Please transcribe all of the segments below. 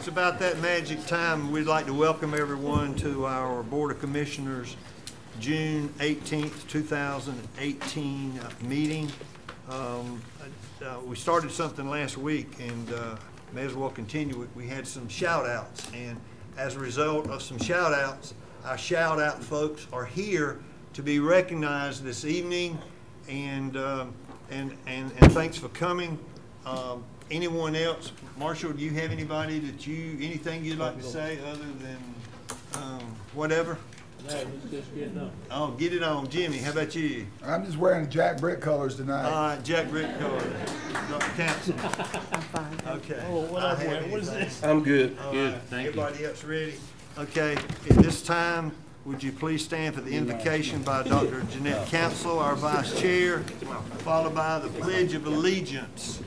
it's about that magic time. We'd like to welcome everyone to our Board of Commissioners June 18th, 2018 meeting. We started something last week and may as well continue it. We had some shout outs, and as a result of some shout outs, our shout out folks are here to be recognized this evening, and thanks for coming. Anyone else? Marshall, do you have anybody anything you'd like to say other than whatever? Just getting up. Oh, get it on. Jimmy, how about you? I'm just wearing Jack Brick colors tonight. All right, Jack Brick colors. Dr. Council. I'm fine. Okay. Oh, what up, man? What is this? I'm good. All Good. right. Thank Everybody else ready? Okay. At this time, would you please stand for the invocation by Dr. Jeanette Council, our Vice Chair, followed by the Pledge of Allegiance.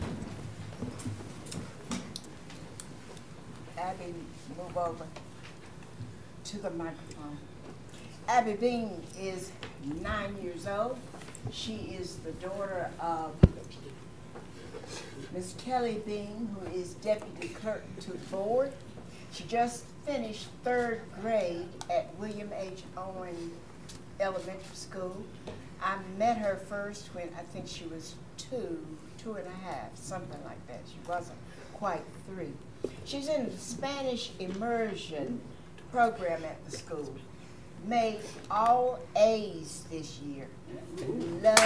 Abby, move over to the microphone. Abby Bean is 9 years old. She is the daughter of Miss Kelly Bean, who is Deputy Clerk to the Board. She just finished 3rd grade at William H. Owen Elementary School. I met her first when I think she was two and a half, something like that. She wasn't quite 3. She's in the Spanish immersion program at the school. Made all A's this year. Love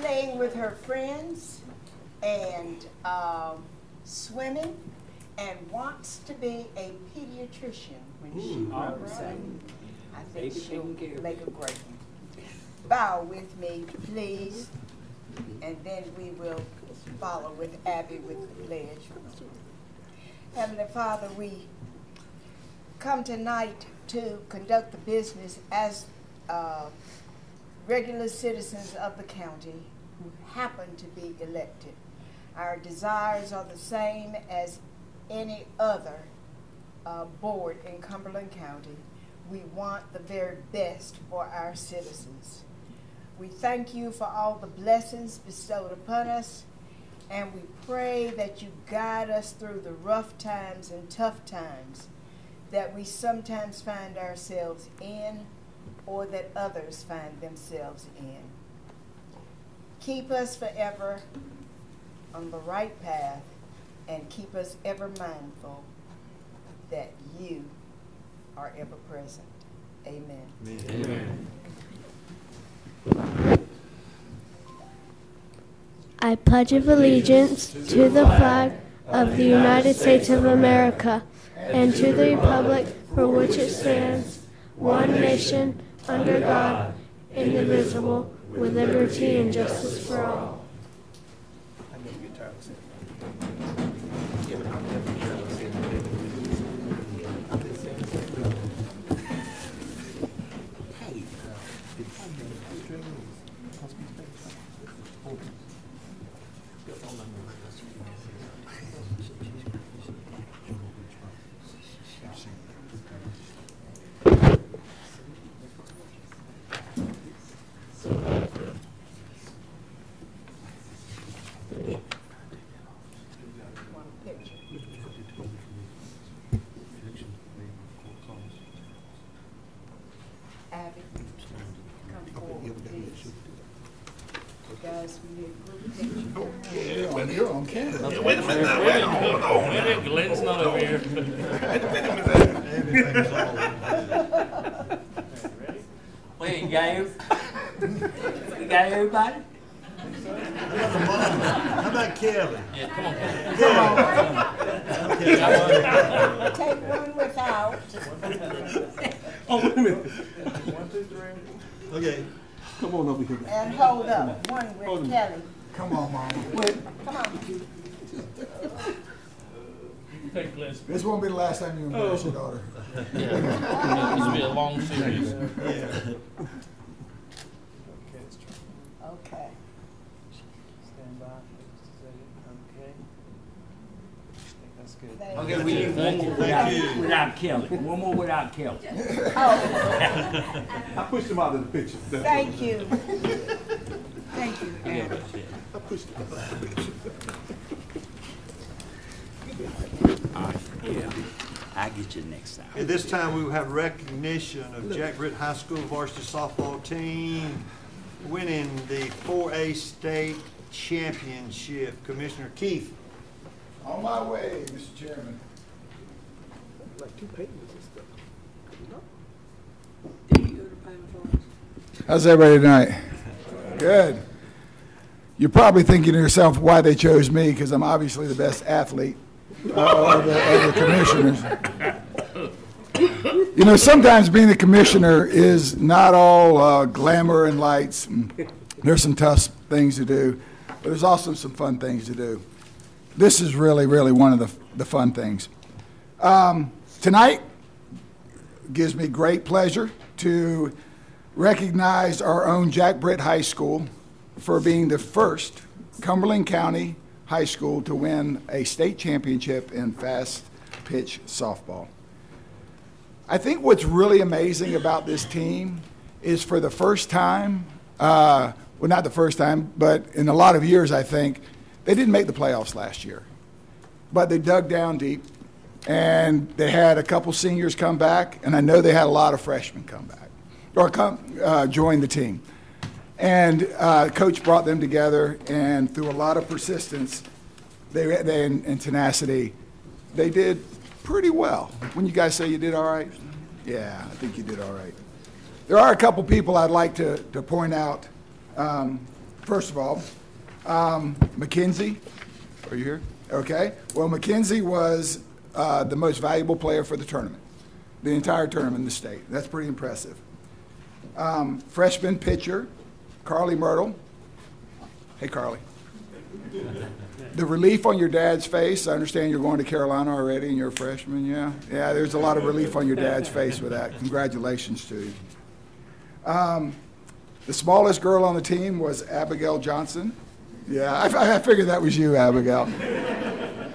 playing with her friends and swimming, and wants to be a pediatrician when she grows up. I think she'll make a great one. Bow with me, please, and then we will follow with Abby with the pledge. Heavenly Father, we come tonight to conduct the business as regular citizens of the county who happen to be elected. Our desires are the same as any other board in Cumberland County. We want the very best for our citizens. We thank you for all the blessings bestowed upon us, and we pray that you guide us through the rough times and tough times that we sometimes find ourselves in, or that others find themselves in. Keep us forever on the right path, and keep us ever mindful that you are ever present. Amen. Amen. I pledge allegiance to the flag of the United States of America and to the republic for which it stands, one nation, under God, indivisible, with liberty and justice for all. Abby, come forward, please. Guys, we need a group picture. Well, you're on camera. Wait a minute now. Wait a minute. Glenn's not over here. Wait, you got you got everybody? How about Kelly? Yeah, come on, Kelly. Take one without. Oh, wait a minute. 1, 2, 3. Okay. Come on over here. And hold up, one with Kelly. Come on, Mama. Come on. Take Glenn's. This won't be the last time you embarrass your daughter. Yeah. This will be a long series. Yeah. Okay. Stand by. Okay. That's good. Thank Okay, we need one more without Kelly. One more without Kelly. Oh, I pushed him out of the picture. thank you. Thank you, Abby. Yeah, I'll get you next time. At this time, we will have recognition of Jack Britt High School varsity softball team winning the 4A state championship. Commissioner Keith. On my way, Mr. Chairman. Like 2 pages and stuff. How's everybody tonight? Good. You're probably thinking to yourself why they chose me, because I'm obviously the best athlete of the commissioners. You know, sometimes being a commissioner is not all glamour and lights. There's some tough things to do, but there's also some fun things to do. This is really, really one of the fun things. Tonight gives me great pleasure to recognize our own Jack Britt High School for being the first Cumberland County high school to win a state championship in fast pitch softball. I think what's really amazing about this team is for the first time, well, not the first time, but in a lot of years, I think, they didn't make the playoffs last year. But they dug down deep, and they had a couple seniors come back, and I know they had a lot of freshmen come back, or join the team. And Coach brought them together, and through a lot of persistence and tenacity, they did pretty well. When you guys say you did all right? Yeah, I think you did all right. There are a couple people I'd like to point out. First of all, Mackenzie, are you here? Okay. Well, Mackenzie was the most valuable player for the tournament, the entire tournament in the state. That's pretty impressive. Freshman pitcher, Carly Myrtle. Hey, Carly. The relief on your dad's face, I understand you're going to Carolina already and you're a freshman, yeah? Yeah, there's a lot of relief on your dad's face with that. Congratulations to you. The smallest girl on the team was Abigail Johnson. Yeah, I figured that was you, Abigail.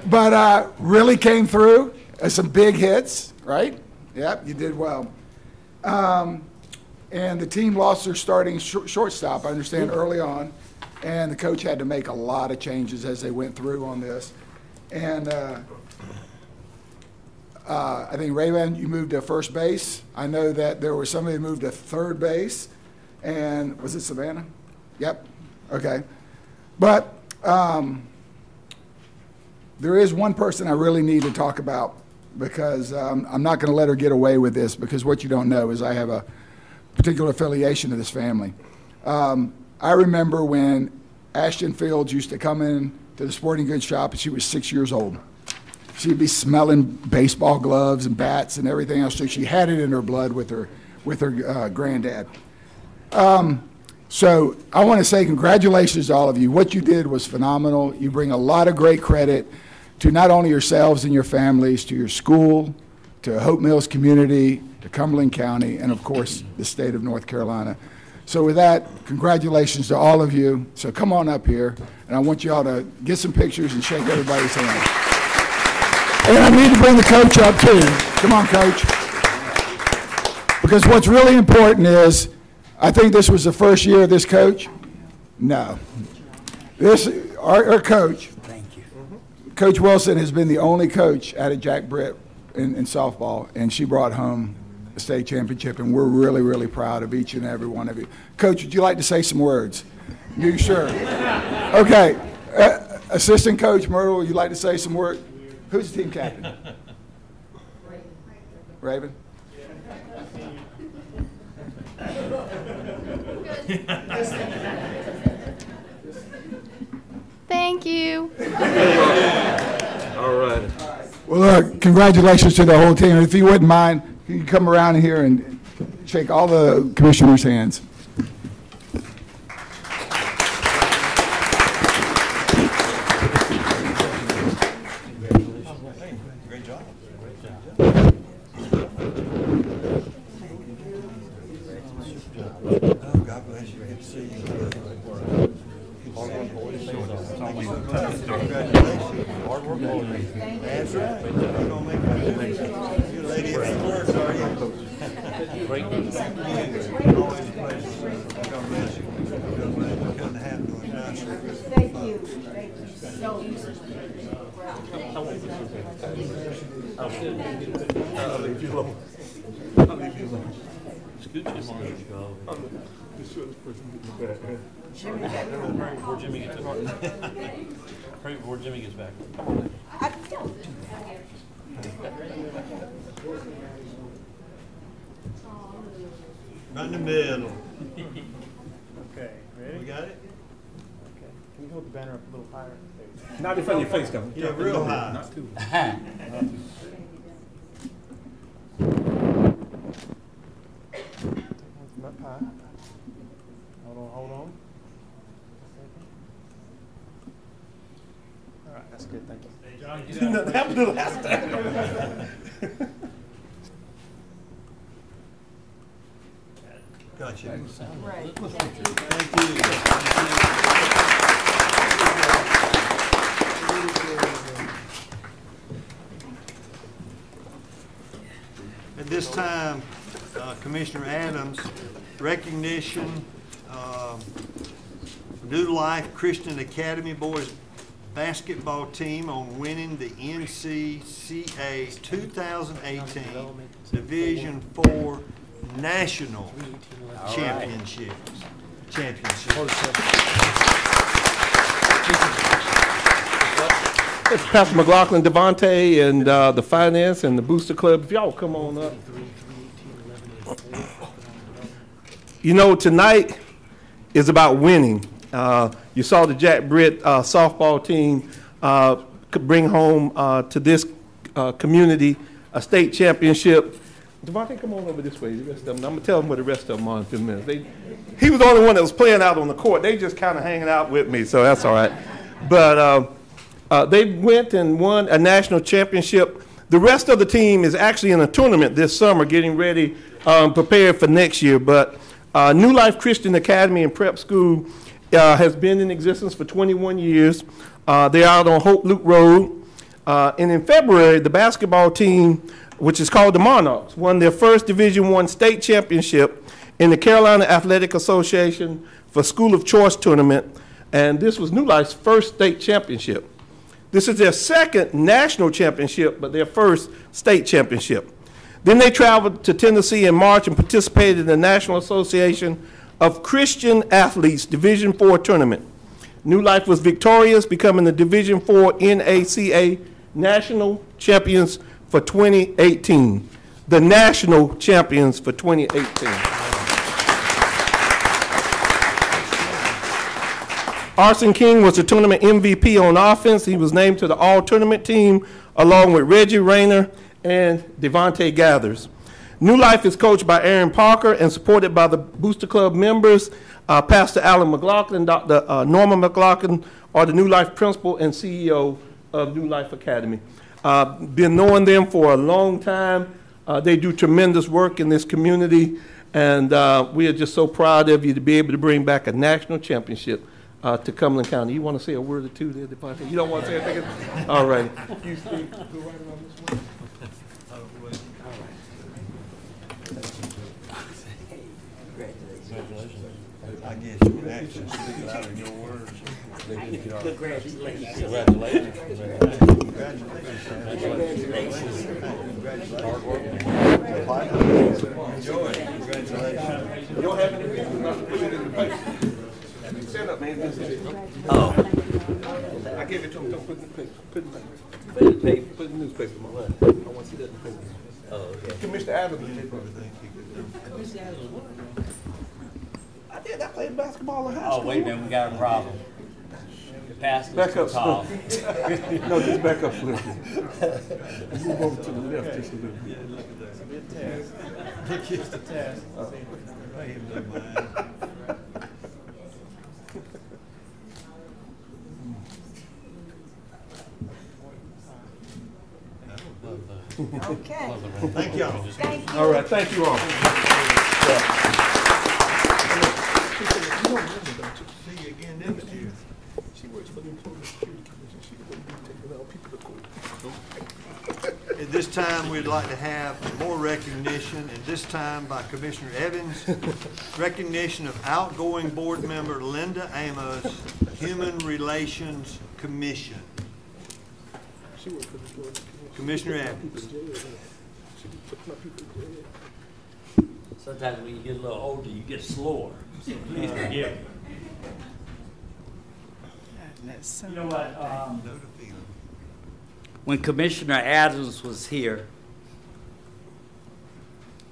But really came through. Some big hits, right? Yep, you did well. And the team lost their starting shortstop, I understand, early on. And the coach had to make a lot of changes as they went through on this. And I think, Raven, you moved to first base. I know that there was somebody who moved to third base. And was it Savannah? Yep. Okay. But there is one person I really need to talk about, because I'm not going to let her get away with this, because what you don't know is I have a particular affiliation to this family. I remember when Ashton Fields used to come in to the sporting goods shop, and she was 6 years old. She'd be smelling baseball gloves and bats and everything else, so she had it in her blood with her granddad. So I want to say congratulations to all of you. What you did was phenomenal. You bring a lot of great credit to not only yourselves and your families, to your school, to Hope Mills community, to Cumberland County, and of course the state of North Carolina. So with that, congratulations to all of you. So come on up here, and I want you all to get some pictures and shake everybody's hand. And I need to bring the coach up too. Come on, coach. Because what's really important is, I think this was the first year of this coach. No. Our coach, Thank you. Coach Wilson, has been the only coach out of Jack Britt in softball, and she brought home a state championship, and we're really, really proud of each and every one of you. Coach, would you like to say some words? You sure? Okay. Assistant Coach Myrtle, would you like to say some words? Who's the team captain? Raven? Thank you. All right. Well, look, congratulations to the whole team. If you wouldn't mind, you can come around here and shake all the commissioners' hands. Great job. Oh, God bless you. Good to see you. Congratulations. Hard work, boys. That's right. You're gonna make it. You lady of the words, are you? Great. Always a pleasure. God bless you. God bless you. Couldn't happen to us. you. Thank you so much. I'll leave you alone. Scoot him on as you go. The shortest person in the back. Hurry before Jimmy gets back. Hurry before Jimmy gets back. Come on. Right in the middle. Okay, ready? We got it? Okay. Can you hold the banner up a little higher? There. Not in front of your face, Kevin. Yeah, real high. Not too. Up high. Hold on. All right, that's good, thank you. John, Nothing happened the last time. Gotcha. Right. At this time, Commissioner Adams, recognition, New Life Christian Academy boys basketball team on winning the NCCA 2018 Division IV National Championships. It's Pastor McLaughlin, Devontae, and the finance and the Booster Club. If y'all come on up. You know, tonight is about winning. You saw the Jack Britt softball team bring home to this community a state championship. Devontae, come on over this way. The rest of them, I'm gonna tell them where the rest of them are in a few minutes. He was the only one that was playing out on the court. They just kind of hanging out with me, so that's all right. But they went and won a national championship. The rest of the team is actually in a tournament this summer, getting ready, prepared for next year. But New Life Christian Academy and Prep School has been in existence for 21 years. They're out on Hope Loop Road. And in February, the basketball team, which is called the Monarchs, won their first Division I state championship in the Carolina Athletic Association for School of Choice tournament. And this was New Life's first state championship. This is their second national championship, but their first state championship. Then they traveled to Tennessee in March and participated in the National Association of Christian Athletes Division IV tournament. New Life was victorious, becoming the Division IV NACA National Champions for 2018. The National Champions for 2018. Arson King was the tournament MVP on offense. He was named to the all-tournament team along with Reggie Rayner and Devontae Gathers. New Life is coached by Aaron Parker and supported by the Booster Club members. Pastor Alan McLaughlin, Dr. Norma McLaughlin are the New Life principal and CEO of New Life Academy. Been knowing them for a long time. They do tremendous work in this community, and we are just so proud of you to be able to bring back a national championship to Cumberland County. You want to say a word or two there, Devontae? You don't want to say anything? All right. You speak. Go right around this way. I guess your actions speak louder than your words. Congratulations. Enjoy it. Congratulations. You don't have any reason not to put it in the paper. Stand up, man. This is it. Oh. I gave it to him. Don't put it in the paper. Put it in the paper. Put it in the newspaper, Mama. I want to see that in the paper. Oh, okay. Commissioner Adams did everything. I did. I played basketball in high school. Oh, wait a minute, we got a problem. The pastor's Back too up, tall. No, just back up a little bit. Move over to the left just a little bit. Good test. It's the test. Okay. Thank y'all. Thank you. All right, thank you all. See you again next year. She works for the Employment Security Commission. She wouldn't be taking out people to court. At this time, we'd like to have more recognition, and this time by Commissioner Evans. Recognition of outgoing board member Linda Amos Human Relations Commission. Commissioner Atkins. Sometimes when you get a little older, you get slower. So please forgive me. You know what? When Commissioner Adams was here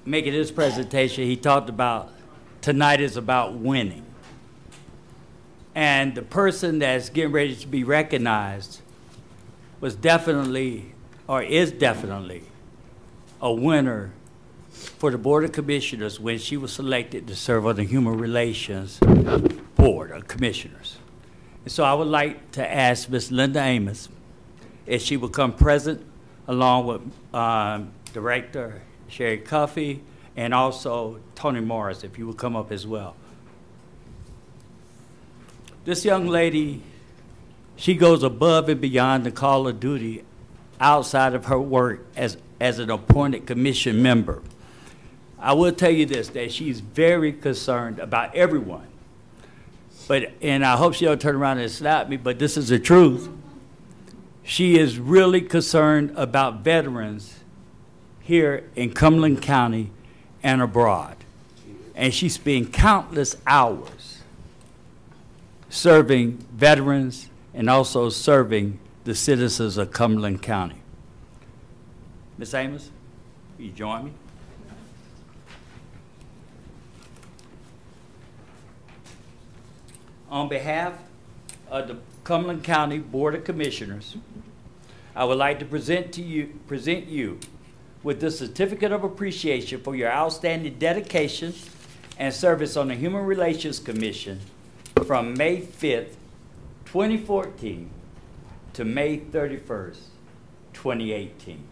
making his presentation, he talked about tonight is about winning. And the person that's getting ready to be recognized was definitely, or is definitely, a winner for the Board of Commissioners when she was selected to serve on the Human Relations Board of Commissioners. And so I would like to ask Ms. Linda Amos if she would come present along with Director Sherry Cuffey and also Tony Morris, if you would come up as well. This young lady, she goes above and beyond the call of duty outside of her work as an appointed commission member. I will tell you this, that she's very concerned about everyone. And I hope she don't turn around and slap me, but this is the truth. She is really concerned about veterans here in Cumberland County and abroad. And she spent countless hours serving veterans and also serving the citizens of Cumberland County. Ms. Amos, will you join me? On behalf of the Cumberland County Board of Commissioners, I would like to present you with this certificate of appreciation for your outstanding dedication and service on the Human Relations Commission from May 5th, 2014 to May 31st, 2018.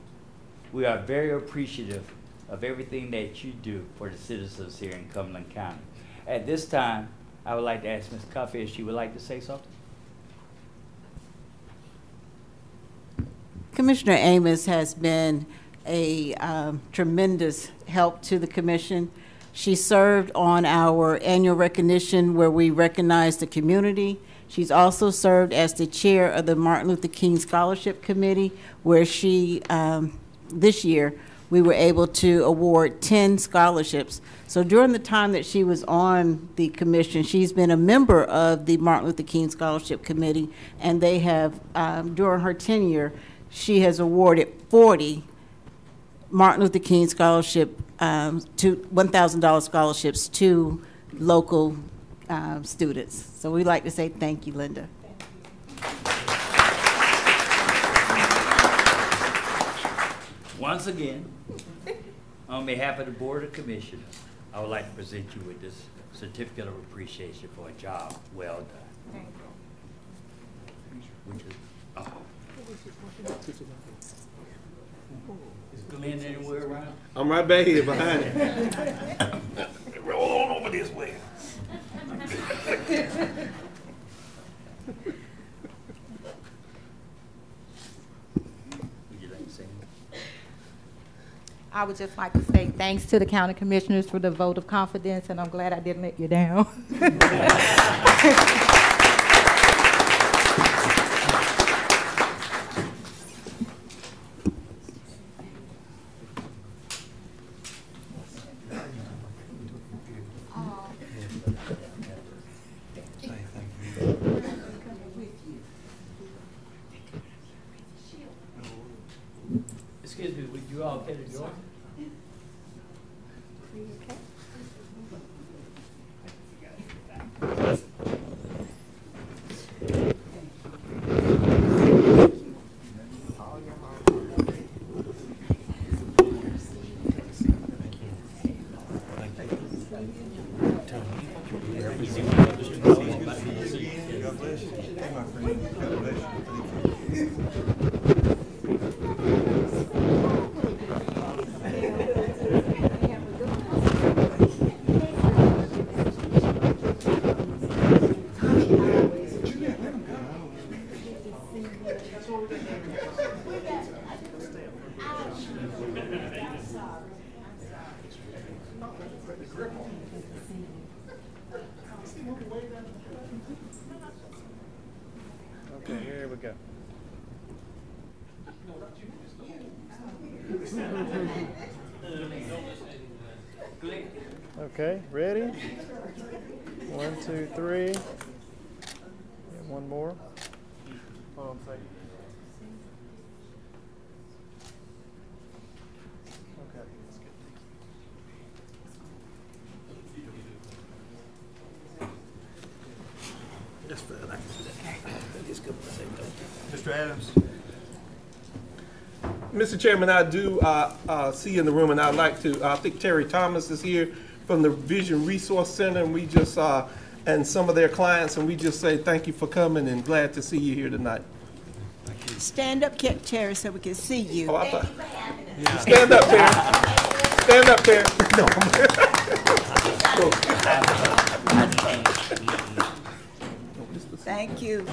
We are very appreciative of everything that you do for the citizens here in Cumberland County. At this time, I would like to ask Ms. Cuffey if she would like to say something. Commissioner Amos has been a tremendous help to the commission. She served on our annual recognition where we recognize the community. She's also served as the chair of the Martin Luther King Scholarship Committee, where she, this year, we were able to award 10 scholarships. So during the time that she was on the commission, she's been a member of the Martin Luther King Scholarship Committee, and they have, during her tenure, she has awarded 40 Martin Luther King scholarship, to $1,000 scholarships to local students. So we'd like to say thank you, Linda. Once again, on behalf of the Board of Commissioners, I would like to present you with this certificate of appreciation for a job well done. Thank you. Which is, is Glenn anywhere around? I'm right back here behind you. Roll on over this way. Would you like to say anything? I would just like to say thanks to the county commissioners for the vote of confidence, and I'm glad I didn't let you down. Excuse me, would you all care to join? God bless you. Hey, my friend. God bless you. Here we go. Okay, ready? 1, 2, 3. And one more. Hold on a second. Okay. Mr. Adams? Mr. Chairman, I do see you in the room, and I'd like to, I think Terry Thomas is here from the Vision Resource Center, and we just, and some of their clients, and we just say thank you for coming and glad to see you here tonight. Stand up, Terry, so we can see you. Oh, I thought, stand up, Terry. Stand up, Terry. Thank you.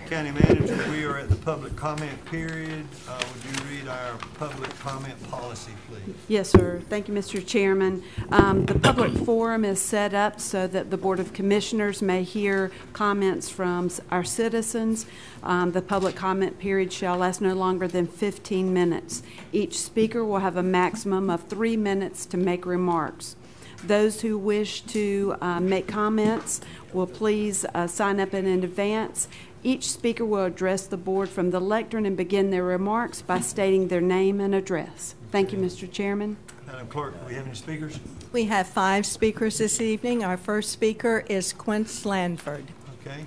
County Manager, we are at the public comment period. Would you read our public comment policy, please? Yes, sir. Thank you, Mr. Chairman. The public forum is set up so that the Board of Commissioners may hear comments from our citizens. The public comment period shall last no longer than 15 minutes. Each speaker will have a maximum of 3 minutes to make remarks. Those who wish to make comments will please sign up in advance. Each speaker will address the board from the lectern and begin their remarks by stating their name and address. Thank you, Mr. Chairman. Madam Clerk, do we have any speakers? We have 5 speakers this evening. Our first speaker is Quince Lanford. Okay.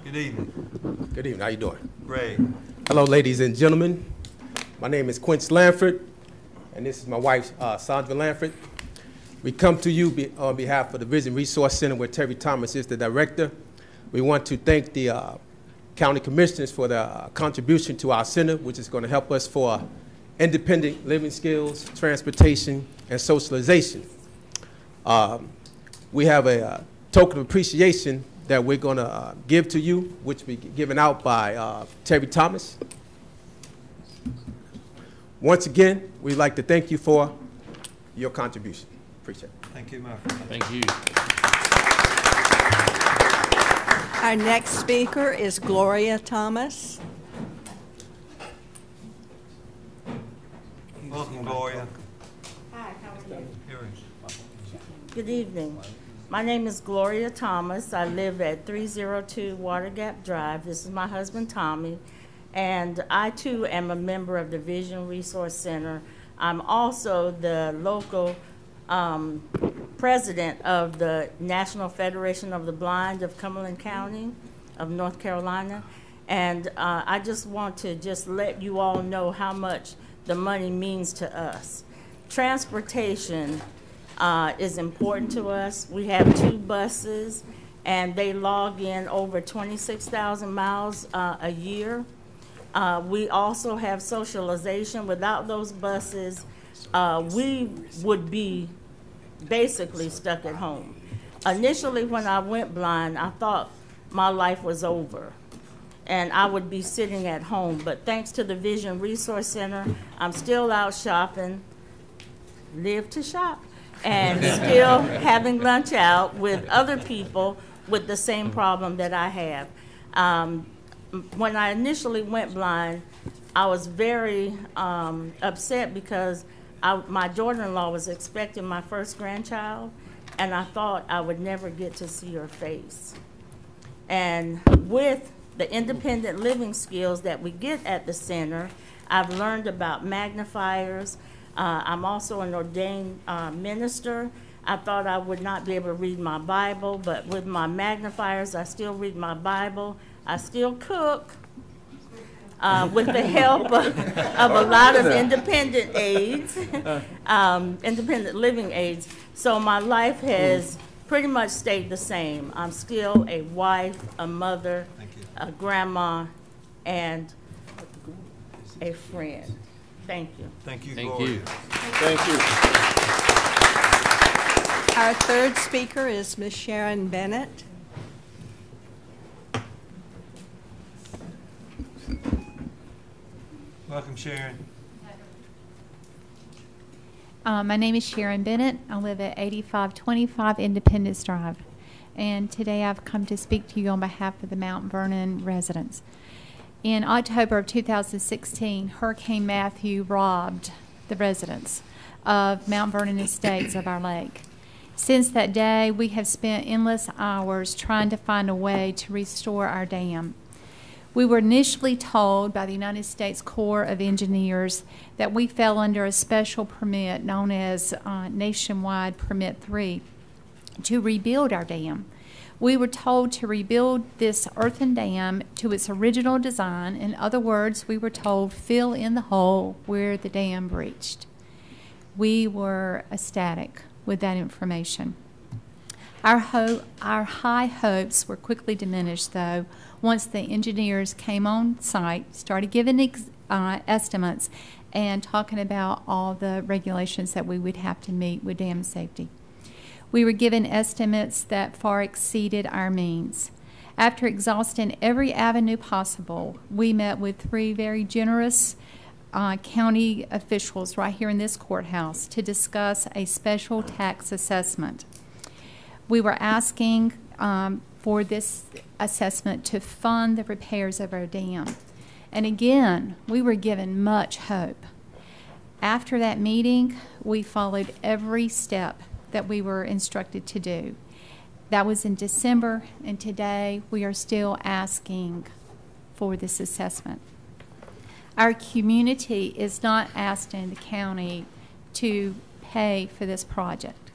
Good evening. Good evening. How you doing? Great. Hello, ladies and gentlemen. My name is Quince Lanford, and this is my wife, Sandra Lanford. We come to you on behalf of the Vision Resource Center, where Terry Thomas is the director. We want to thank the county commissioners for their contribution to our center, which is going to help us for independent living skills, transportation, and socialization. We have a token of appreciation that we're going to give to you, which will be given out by Terry Thomas. Once again, we'd like to thank you for your contribution. Appreciate it. Thank you, my friend. Thank you. Our next speaker is Gloria Thomas. Welcome, Gloria. Hi, how are you? Here Good evening. My name is Gloria Thomas. I live at 302 Water Gap Drive. This is my husband, Tommy, and I, too, am a member of the Vision Resource Center. I'm also the local president of the National Federation of the Blind of Cumberland County of North Carolina, and I just want to just let you all know how much the money means to us. Transportation is important to us. We have 2 buses, and they log in over 26,000 miles a year. We also have socialization. Without those buses, we would be basically stuck at home. Initially, when I went blind, I thought my life was over and I would be sitting at home. But thanks to the Vision Resource Center, I'm still out shopping, live to shop, and still having lunch out with other people with the same problem that I have. When I initially went blind, I was very upset because my daughter-in-law was expecting my first grandchild, and I thought I would never get to see her face. And with the independent living skills that we get at the center, I've learned about magnifiers. I'm also an ordained minister. I thought I would not be able to read my Bible, but with my magnifiers, I still read my Bible. I still cook. With the help of a lot of independent aids, independent living aids. So my life has pretty much stayed the same. I'm still a wife, a mother, a grandma, and a friend. Thank you. Thank you, Thank Gloria. you. Thank you. Our third speaker is Ms. Sharon Bennett. Welcome, Sharon. My name is Sharon Bennett. I live at 8525 Independence Drive. And today I've come to speak to you on behalf of the Mount Vernon residents. In October of 2016, Hurricane Matthew robbed the residents of Mount Vernon Estates of our lake. Since that day, we have spent endless hours trying to find a way to restore our dam. We were initially told by the United States Corps of Engineers that we fell under a special permit known as Nationwide Permit 3 to rebuild our dam. We were told to rebuild this earthen dam to its original design. In other words, we were told fill in the hole where the dam breached. We were ecstatic with that information. Our high hopes were quickly diminished, though, once the engineers came on site, started giving estimates, and talking about all the regulations that we would have to meet with dam safety. We were given estimates that far exceeded our means. After exhausting every avenue possible, we met with 3 very generous county officials right here in this courthouse to discuss a special tax assessment. We were asking for this assessment to fund the repairs of our dam. And again, we were given much hope. After that meeting, we followed every step that we were instructed to do. That was in December, and today we are still asking for this assessment. Our community is not asking the county to pay for this project,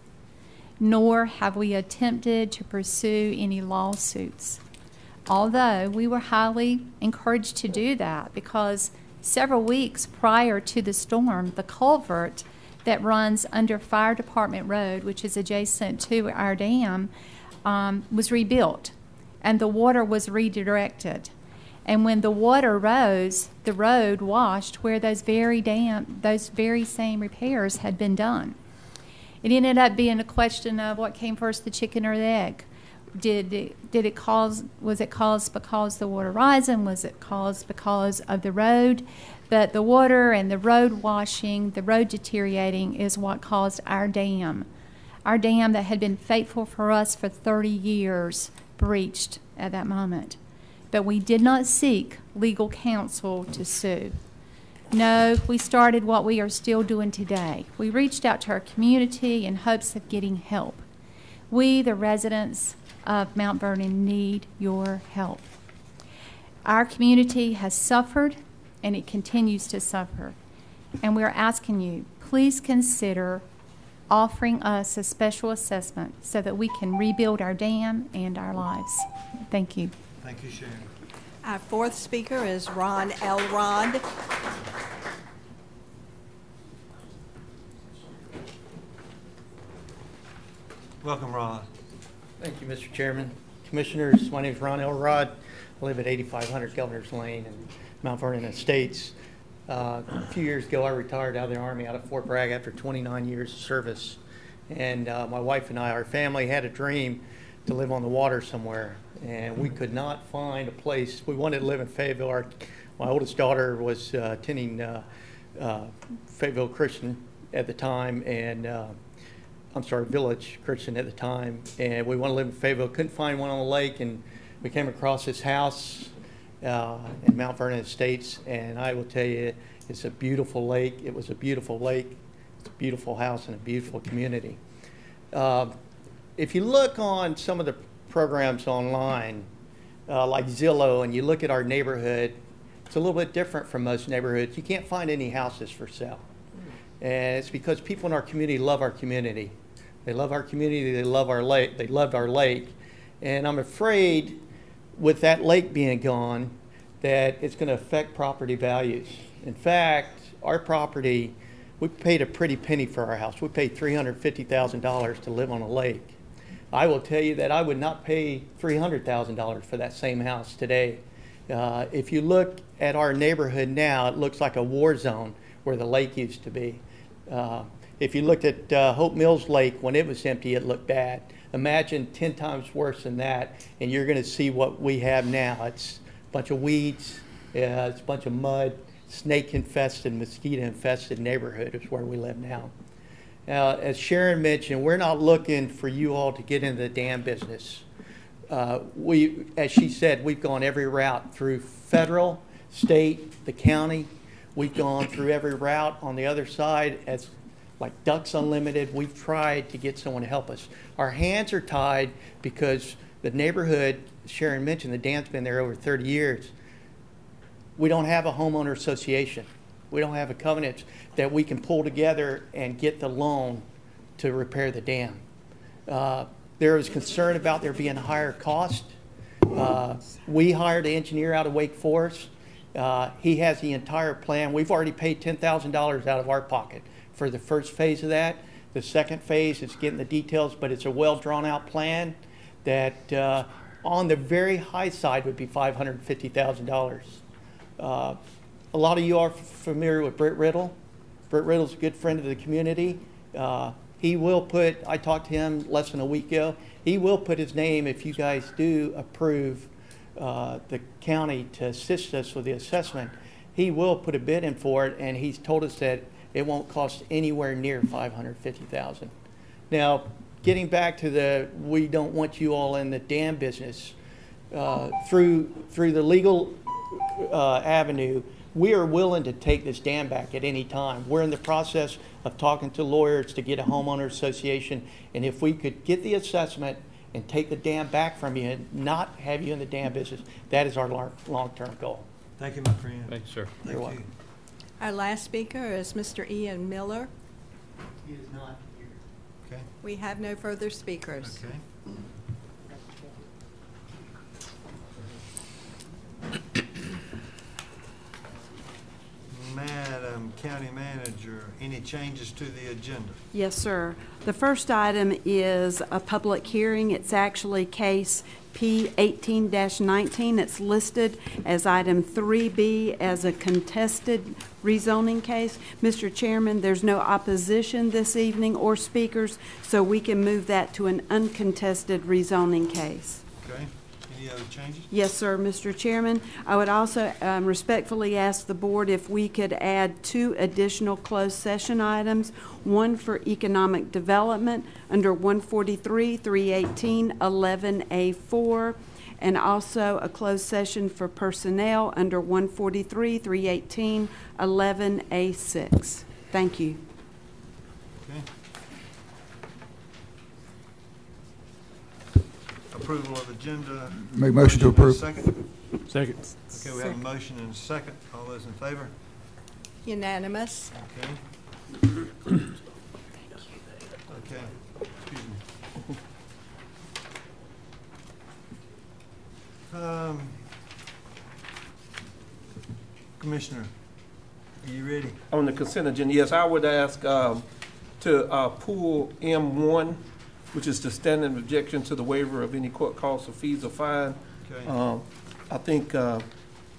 nor have we attempted to pursue any lawsuits. Although we were highly encouraged to do that because several weeks prior to the storm, the culvert that runs under Fire Department Road, which is adjacent to our dam, was rebuilt, and the water was redirected. And when the water rose, the road washed where those very same repairs had been done. It ended up being a question of what came first, the chicken or the egg. Was it caused because the water rising? Was it caused because of the road? But the water and the road washing, the road deteriorating is what caused our dam. Our dam that had been faithful for us for 30 years breached at that moment. But we did not seek legal counsel to sue. No, we started what we are still doing today. We reached out to our community in hopes of getting help. We, the residents of Mount Vernon, need your help. Our community has suffered, and it continues to suffer. And we're asking you, please consider offering us a special assessment so that we can rebuild our dam and our lives. Thank you. Thank you, Sharon. Our 4th speaker is Ron Elrod. Welcome, Ron. Thank you, Mr. Chairman. Commissioners, my name is Ron Elrod. I live at 8500 Governor's Lane in Mount Vernon Estates. A few years ago, I retired out of the Army, out of Fort Bragg after 29 years of service. And my wife and I, our family, had a dream to live on the water somewhere. And we could not find a place. We wanted to live in Fayetteville. My oldest daughter was attending Fayetteville Christian at the time, and Village Christian at the time. And we wanted to live in Fayetteville. Couldn't find one on the lake, and we came across this house in Mount Vernon Estates, and I will tell you, it's a beautiful lake. It was a beautiful lake. It's a beautiful house and a beautiful community. If you look on some of the programs online, like Zillow, and you look at our neighborhood, it's a little bit different from most neighborhoods. You can't find any houses for sale. And it's because people in our community love our community. They love our community, they love our lake, they loved our lake. And I'm afraid with that lake being gone, that it's going to affect property values. In fact, our property, we paid a pretty penny for our house. We paid $350,000 to live on a lake. I will tell you that I would not pay $300,000 for that same house today. If you look at our neighborhood now, it looks like a war zone where the lake used to be. If you looked at Hope Mills Lake when it was empty, it looked bad. Imagine 10 times worse than that, and you're going to see what we have now. It's a bunch of weeds, it's a bunch of mud, snake-infested, mosquito-infested neighborhood is where we live now. Now, as Sharon mentioned, we're not looking for you all to get into the dam business. As she said, we've gone every route through federal, state, the county. We've gone through every route on the other side as like Ducks Unlimited. We've tried to get someone to help us. Our hands are tied because the neighborhood, Sharon mentioned, the dam's been there over 30 years. We don't have a homeowner association. We don't have a covenant that we can pull together and get the loan to repair the dam. There is concern about there being a higher cost. We hired an engineer out of Wake Forest. He has the entire plan. We've already paid $10,000 out of our pocket for the first phase of that. The second phase is getting the details, but it's a well drawn out plan that on the very high side would be $550,000. A lot of you are familiar with Britt Riddle. Britt Riddle's a good friend of the community. He will put, I talked to him less than a week ago, he will put his name if you guys do approve the county to assist us with the assessment. He will put a bid in for it, and he's told us that it won't cost anywhere near $550,000. Now, getting back to the, we don't want you all in the dam business, through the legal avenue, we are willing to take this dam back at any time. We're in the process of talking to lawyers to get a homeowner association, and if we could get the assessment and take the dam back from you and not have you in the dam business, that is our long-term goal. Thank you, my friend. Thank you, sir. You're welcome. Our last speaker is Mr. Ian Miller. He is not here. Okay. We have no further speakers. Okay. Madam County Manager, any changes to the agenda? Yes, sir. The first item is a public hearing. It's actually case P 18-19. It's listed as item 3B as a contested rezoning case. Mr. Chairman, there's no opposition this evening or speakers, so we can move that to an uncontested rezoning case. Okay. Any other changes? Yes, sir, Mr. Chairman. I would also respectfully ask the board if we could add 2 additional closed session items, one for economic development under 143-318-11A4, and also a closed session for personnel under 143-318-11A6. Thank you. Okay. Approval of agenda. Make motion to approve. Second. Second. Okay, we have a motion and a second. All those in favor? Unanimous. Okay. Okay. Excuse me. Commissioner, are you ready? On the consent agenda, yes, I would ask to pull M1, which is the standing objection to the waiver of any court costs or fees or fine. Okay. I think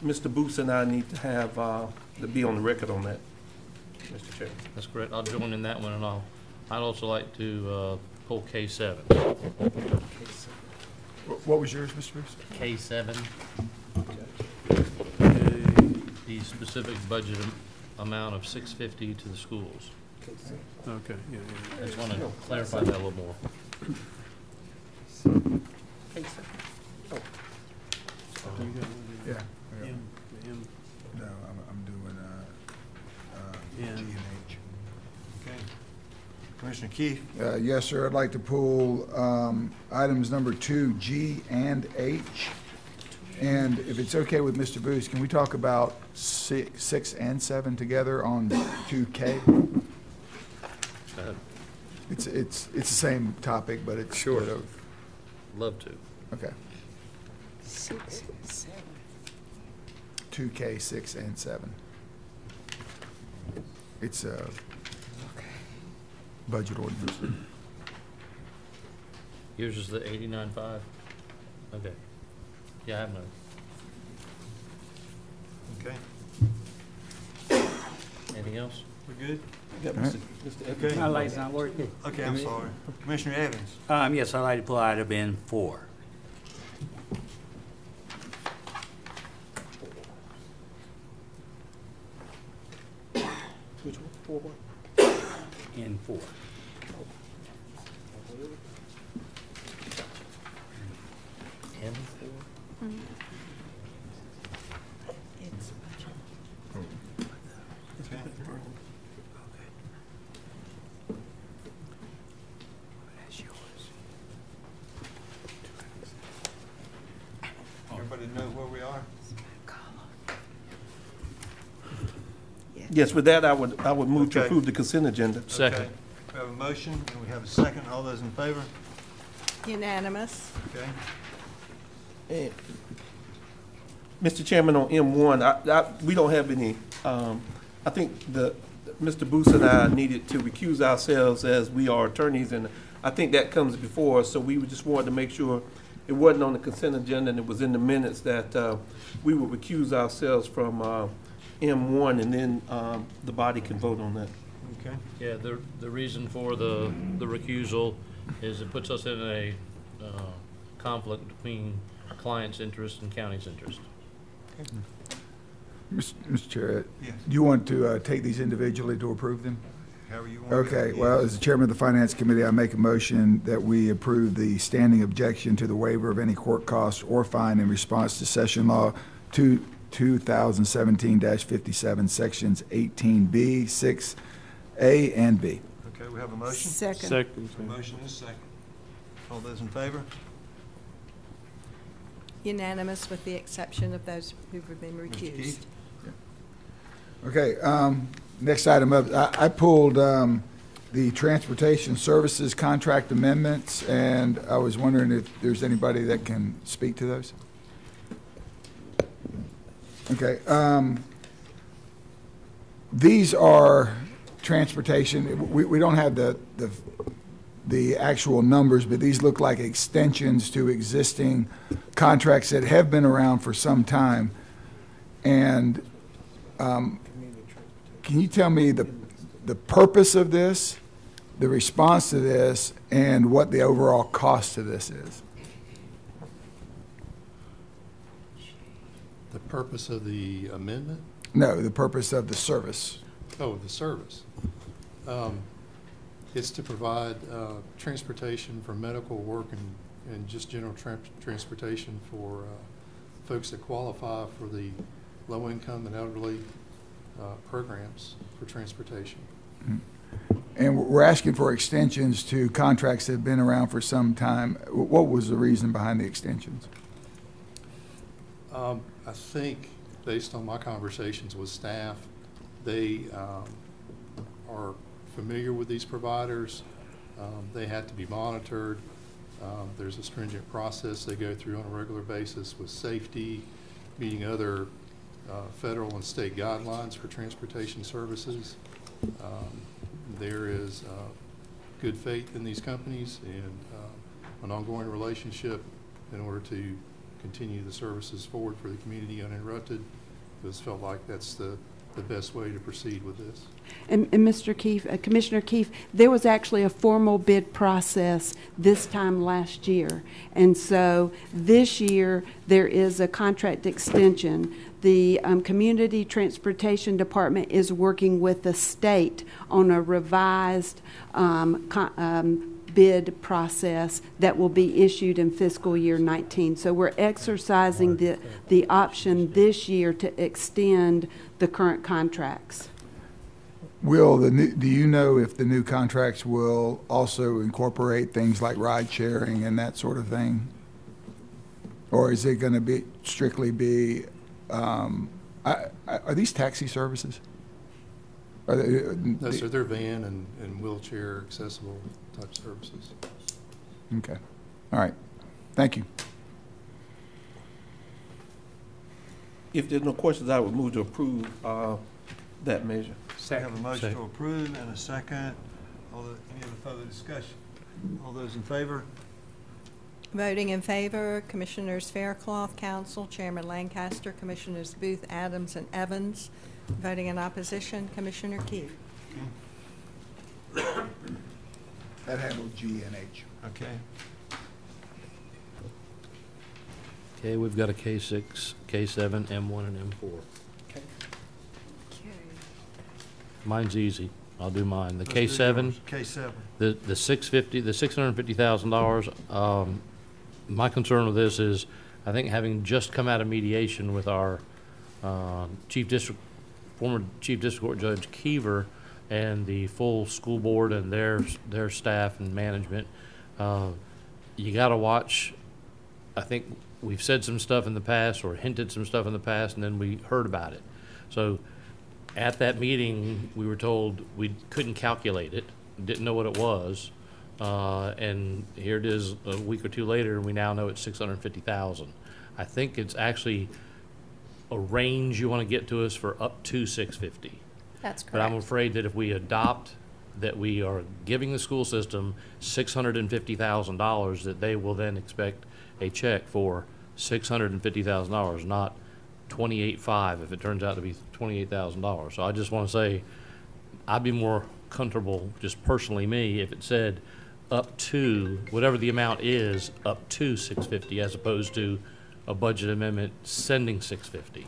Mr. Booth and I need to have to be on the record on that, Mr. Chairman. That's correct. I'll join in that one, and I'd also like to pull K7. What was yours, Mr. Bruce? K7. The specific budget amount of $650 to the schools. Okay, yeah. I just want to clarify that a little more. Yeah. No, I'm doing G and H. Okay. Commissioner Keith? Yes, sir. I'd like to pull items number 2, G and H. And if it's okay with Mr. Booth, can we talk about 6 and 7 together on 2K? Go ahead. It's the same topic, but it's Sure. sort of, Love to. okay. 6 and 7. 2K, 6 and 7. It's a budget ordinance. Yours is the 89.5? Okay. Yeah, I have none. Okay. Anything else? We're good? Yeah, All right. Mr. Evans. Okay. My light's not working. Okay, I'm sorry. Commissioner Evans? Yes, I'd like to pull item in 4. Which one? 4 what? In 4. Everybody know where we are? Yes, with that, I would move to Okay. approve the consent agenda. Second. Okay. We have a motion, and we have a second. All those in favor? Unanimous. Okay. Mr. Chairman, on M1, we don't have any, I think Mr. Booth and I needed to recuse ourselves as we are attorneys, and I think that comes before us, so we just wanted to make sure it wasn't on the consent agenda and it was in the minutes that we would recuse ourselves from M1, and then the body can vote on that. Okay. Yeah, the reason for the recusal is it puts us in a conflict between client's interest and county's interest. Mr. Chair, Yes. do you want to take these individually to approve them? However you want. Okay, well, as the chairman of the Finance Committee, I make a motion that we approve the standing objection to the waiver of any court costs or fine in response to Session Law 2017-57, Sections 18B, 6A, and B. Okay, we have a motion. Second. A motion is second. All those in favor? Unanimous with the exception of those who have been Mr. recused. Keith? Okay, next item up, I pulled the transportation services contract amendments, and I was wondering if there's anybody that can speak to those? Okay, these are transportation, we don't have the actual numbers, but these look like extensions to existing contracts that have been around for some time. And can you tell me the purpose of this, the response to this, and what the overall cost of this is? The purpose of the amendment? No, the purpose of the service. Oh, the service. It's to provide transportation for medical work and just general transportation for folks that qualify for the low-income and elderly programs for transportation. And we're asking for extensions to contracts that have been around for some time. What was the reason behind the extensions? I think, based on my conversations with staff, they are familiar with these providers. They had to be monitored. There's a stringent process they go through on a regular basis with safety, meeting other federal and state guidelines for transportation services. There is good faith in these companies and an ongoing relationship in order to continue the services forward for the community uninterrupted. It was felt like that's the best way to proceed with this. And Mr. Keefe, Commissioner Keefe, there was actually a formal bid process this time last year. And so this year, there is a contract extension. The Community Transportation Department is working with the state on a revised bid process that will be issued in fiscal year 19. So we're exercising the option this year to extend the current contracts. Do you know if the new contracts will also incorporate things like ride sharing and that sort of thing? Or is it going to be strictly be, are these taxi services? Are they, No, sir, they're van and wheelchair accessible type services. Okay. All right. Thank you. If there's no questions, I would move to approve that measure. We have a motion to approve and a second. Any other further discussion? All those in favor? Voting in favor, Commissioners Faircloth, Council, Chairman Lancaster, Commissioners Booth, Adams, and Evans. Voting in opposition, Commissioner Keefe. That handled G and H. Okay. Okay, we've got a K6, K7, M1, and M4. Okay. Mine's easy. I'll do mine. The Let's do K7. yours. K7. The $650,000. My concern with this is, I think having just come out of mediation with our former Chief District Court Judge Keever and the full school board and their staff and management, you got to watch. I think we've said some stuff in the past or hinted some stuff in the past, and then we heard about it. So at that meeting, we were told we couldn't calculate it, didn't know what it was, and here it is a week or two later, and we now know it's $650,000. I think it's actually a range you want to get to us for up to $650,000. That's correct. But I'm afraid that if we adopt that we are giving the school system $650,000, that they will then expect a check for $650,000, not $28,500 if it turns out to be $28,000. So I just want to say, I'd be more comfortable, just personally me, if it said up to whatever the amount is, up to $650,000, as opposed to a budget amendment sending $650,000.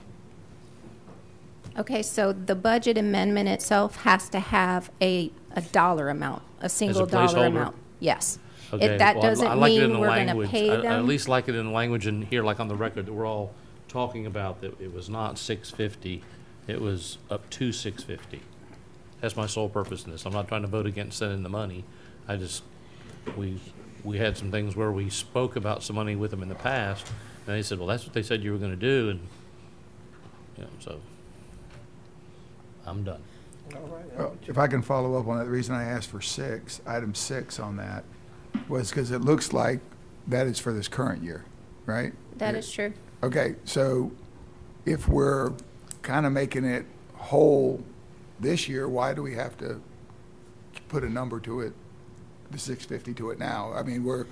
Okay, so the budget amendment itself has to have a dollar amount, a single dollar placeholder? amount. Yes. Okay, That well, I doesn't like it in mean the we're going to language. pay I them. at least like it in the language in here, like on the record, that we're all talking about, that it was not $650,000, it was up to $650,000. That's my sole purpose in this. I'm not trying to vote against sending the money. I just, we had some things where we spoke about some money with them in the past, and they said, well, that's what they said you were going to do, and, you know, so I'm done. Well, if I can follow up on that, the reason I asked for item 6 on that was because it looks like that is for this current year, right? That is true. Okay, so if we're kind of making it whole this year, why do we have to put a number to it, the 650 to it now? I mean, we're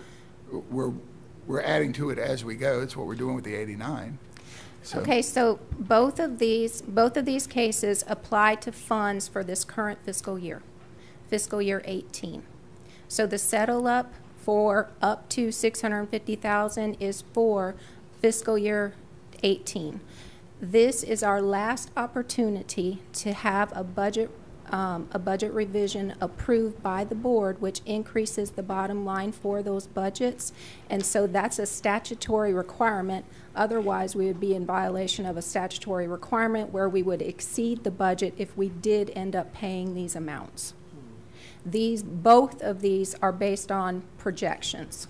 adding to it as we go. It's what we're doing with the 89. So. Okay, so both of these cases apply to funds for this current fiscal year 18. So the settle up for up to $650,000 is for fiscal year 18. This is our last opportunity to have a budget revision approved by the board, which increases the bottom line for those budgets. And so that's a statutory requirement. Otherwise, we would be in violation of a statutory requirement where we would exceed the budget if we did end up paying these amounts. Both of these are based on projections.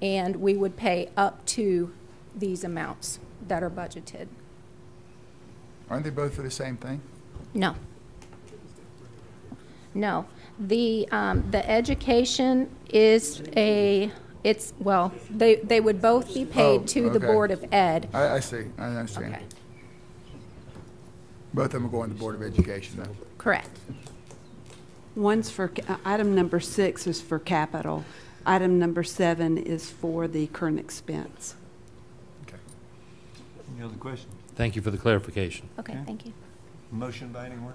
And we would pay up to these amounts that are budgeted. Aren't they both for the same thing? No. No. The education is they would both be paid to the okay. Board of Ed. I see. I understand. Okay. Both of them are going to the Board of Education, though. Correct. One's for, item number 6 is for capital. Item number 7 is for the current expense. Okay. Any other questions? Thank you for the clarification. Okay, thank you. Motion by anyone?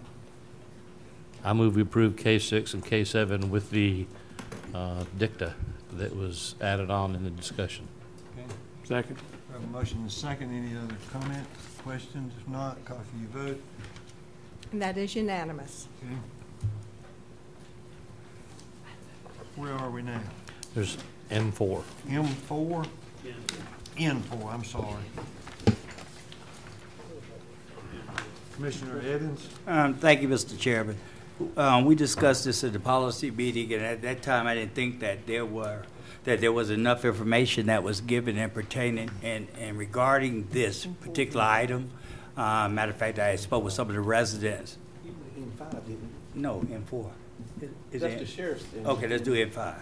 I move we approve K6 and K7 with the dicta that was added on in the discussion. Okay. Second. We have a motion and a second. Any other comments, questions? If not, call for your vote. And that is unanimous. Okay. Where are we now? There's N4. M4? N4, I'm sorry. Commissioner Evans? Thank you, Mr. Chairman. We discussed this at the policy meeting, and at that time, I didn't think that there was enough information that was given and pertaining and regarding this particular item. Matter of fact, I spoke with some of the residents. N5, didn't you? No, N4. That's the sheriff's. Okay, let's do N5.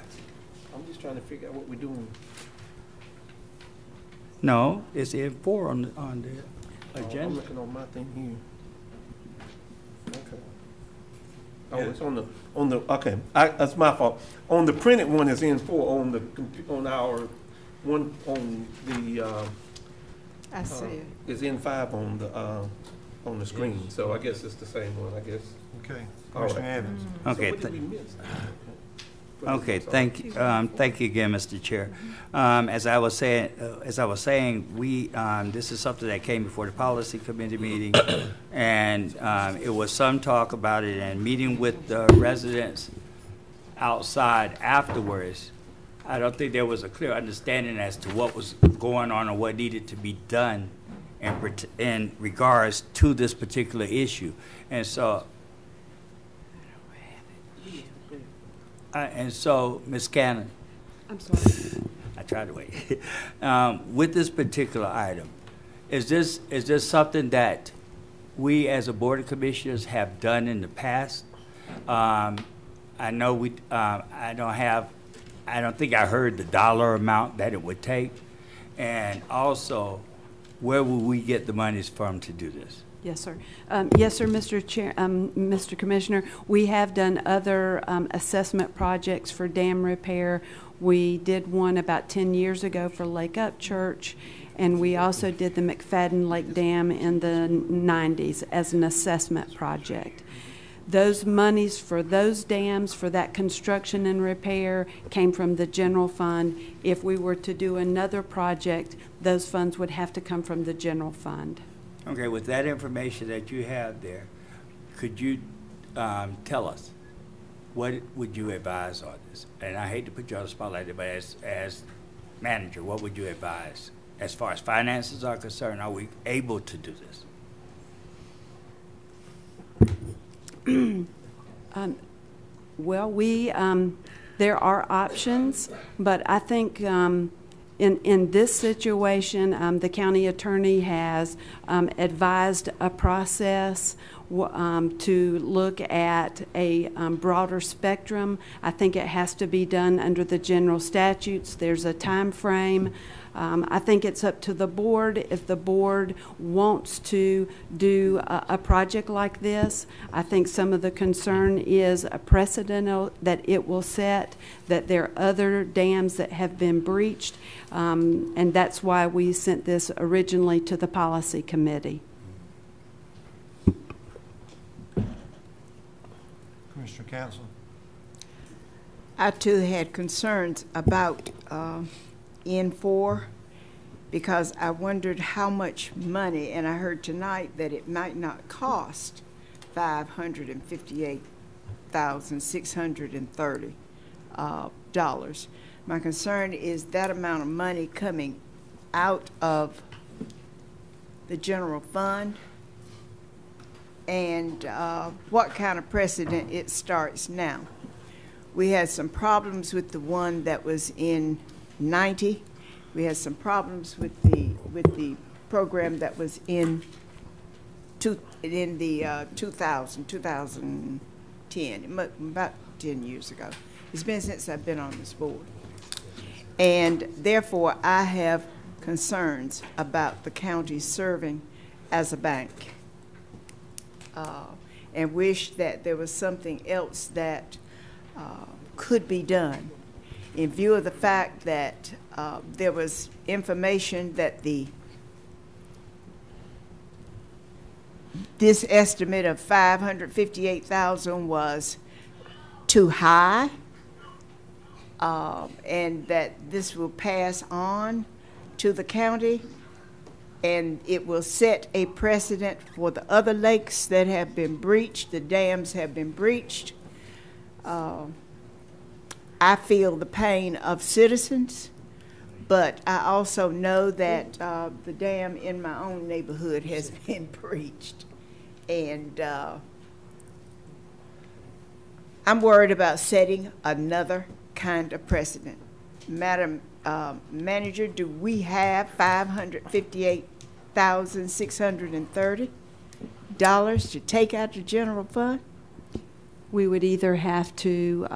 I'm just trying to figure out what we're doing. No, it's N4 on the agenda. I'm looking on my thing here. Okay. Oh, it's on the, okay, that's my fault. On the printed one is N4, on our one, on the, I see it. is N5 on the screen, so I guess it's the same one, I guess. Okay. All right. Commissioner Evans? Okay. So what did we miss? Okay, thank you. Thank you again, Mr. Chair. As I was saying, we this is something that came before the policy committee meeting, and it was some talk about it, and meeting with the residents outside afterwards. I don't think there was a clear understanding as to what was going on or what needed to be done in regards to this particular issue, and so. Ms. Cannon. I'm sorry. I tried to wait. With this particular item, is this something that we as a Board of Commissioners have done in the past? I know we. I don't think I heard the dollar amount that it would take, and also, where will we get the monies from to do this? Yes, sir. Yes, sir, Mr. Chair, Mr. Commissioner. We have done other assessment projects for dam repair. We did one about 10 years ago for Lake Up Church, and we also did the McFadden Lake Dam in the 90s as an assessment project. Those monies for those dams, for that construction and repair, came from the general fund. If we were to do another project, those funds would have to come from the general fund. Okay, with that information that you have there, could you tell us, what would you advise on this? And I hate to put you on the spotlight, but as manager, what would you advise? As far as finances are concerned, are we able to do this? Well, there are options, but I think in this situation, the county attorney has advised a process to look at a broader spectrum. I think it has to be done under the general statutes. There's a time frame. I think it's up to the board. If the board wants to do a project like this, I think some of the concern is a precedent that it will set, that there are other dams that have been breached, and that's why we sent this originally to the policy committee. Commissioner Council. I too had concerns about N4 because I wondered how much money, and I heard tonight that it might not cost $558,630 dollars. My concern is that amount of money coming out of the general fund, and what kind of precedent it starts now. We had some problems with the one that was in 90. We had some problems with the program that was in the 2010, about 10 years ago. It's been since I've been on this board. And therefore, I have concerns about the county serving as a bank, and wish that there was something else that could be done in view of the fact that there was information that this estimate of $558,000 was too high, and that this will pass on to the county, and it will set a precedent for the other lakes that have been breached, the dams have been breached. I feel the pain of citizens, but I also know that the dam in my own neighborhood has been breached. And I'm worried about setting another kind of precedent. Madam Manager, do we have $558,630 to take out the general fund? We would either have to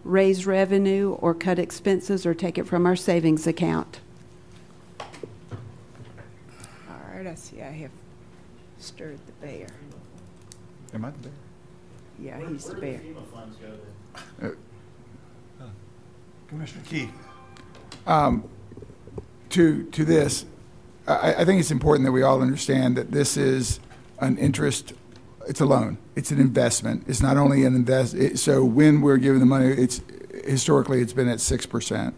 raise revenue or cut expenses or take it from our savings account. All right, I see I have stirred the bear. Am I the bear? Yeah, he's the bear. Commissioner Keith. To this, I think it's important that we all understand that this is an interest. It's a loan. It's an investment. It's not only an so when we're giving the money, historically it's been at 6%.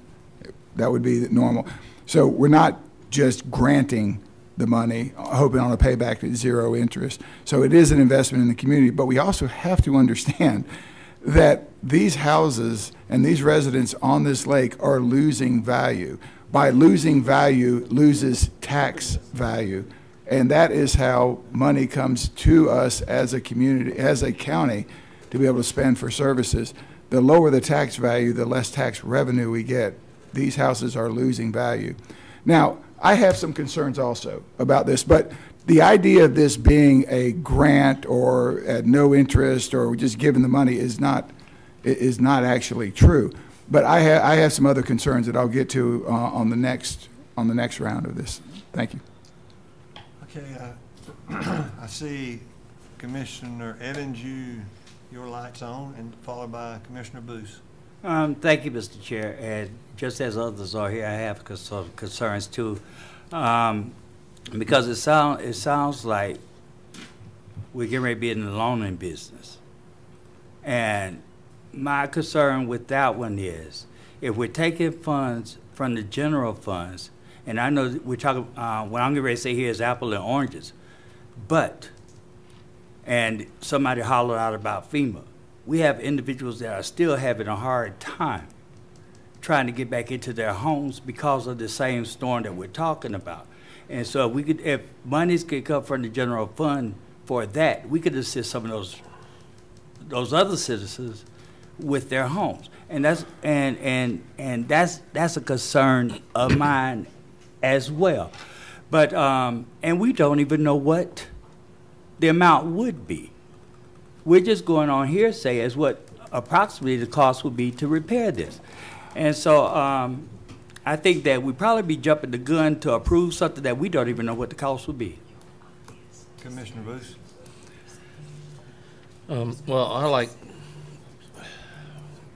That would be normal. So we're not just granting the money, hoping on a payback at 0 interest. So it is an investment in the community, but we also have to understand that these houses and these residents on this lake are losing value. By losing value, loses tax value. And that is how money comes to us as a community, as a county, to be able to spend for services. The lower the tax value, the less tax revenue we get. These houses are losing value. Now, I have some concerns also about this, but the idea of this being a grant or at no interest or just giving the money is not actually true. But I have some other concerns that I'll get to on the next round of this. Thank you. Okay, I see Commissioner Evans, your light's on, and followed by Commissioner Booth. Thank you, Mr. Chair. And just as others are here, I have some concerns too, because it sounds like we're getting ready to be in the loaning business. And my concern with that one is, if we're taking funds from the general funds, and I know we're talking, what I'm getting ready to say here is apple and oranges, but, and somebody hollered out about FEMA. We have individuals that are still having a hard time trying to get back into their homes because of the same storm that we're talking about. And so if monies could come from the general fund for that, we could assist some of those other citizens with their homes. And that's a concern of mine as well. But and we don't even know what the amount would be. We're just going on hearsay as what approximately the cost would be to repair this. And so I think that we'd probably be jumping the gun to approve something that we don't even know what the cost would be. Commissioner Booth. Well,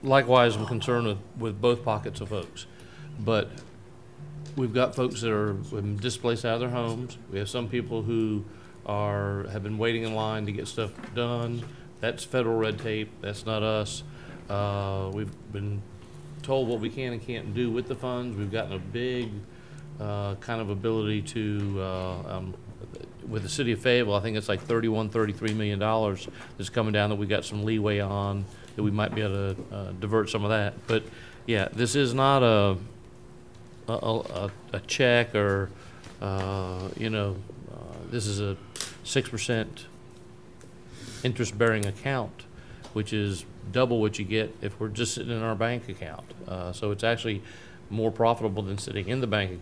likewise, I'm concerned with both pockets of folks. But we've got folks that are displaced out of their homes. We have some people who have been waiting in line to get stuff done. That's federal red tape. That's not us. We've been told what we can and can't do with the funds. We've gotten a big kind of ability to, with the city of Fayetteville, I think it's like $33 million that's coming down that we got some leeway on, that we might be able to divert some of that. But yeah, this is not a check or, this is a 6% interest-bearing account, which is double what you get if we're just sitting in our bank account. So it's actually more profitable than sitting in the bank.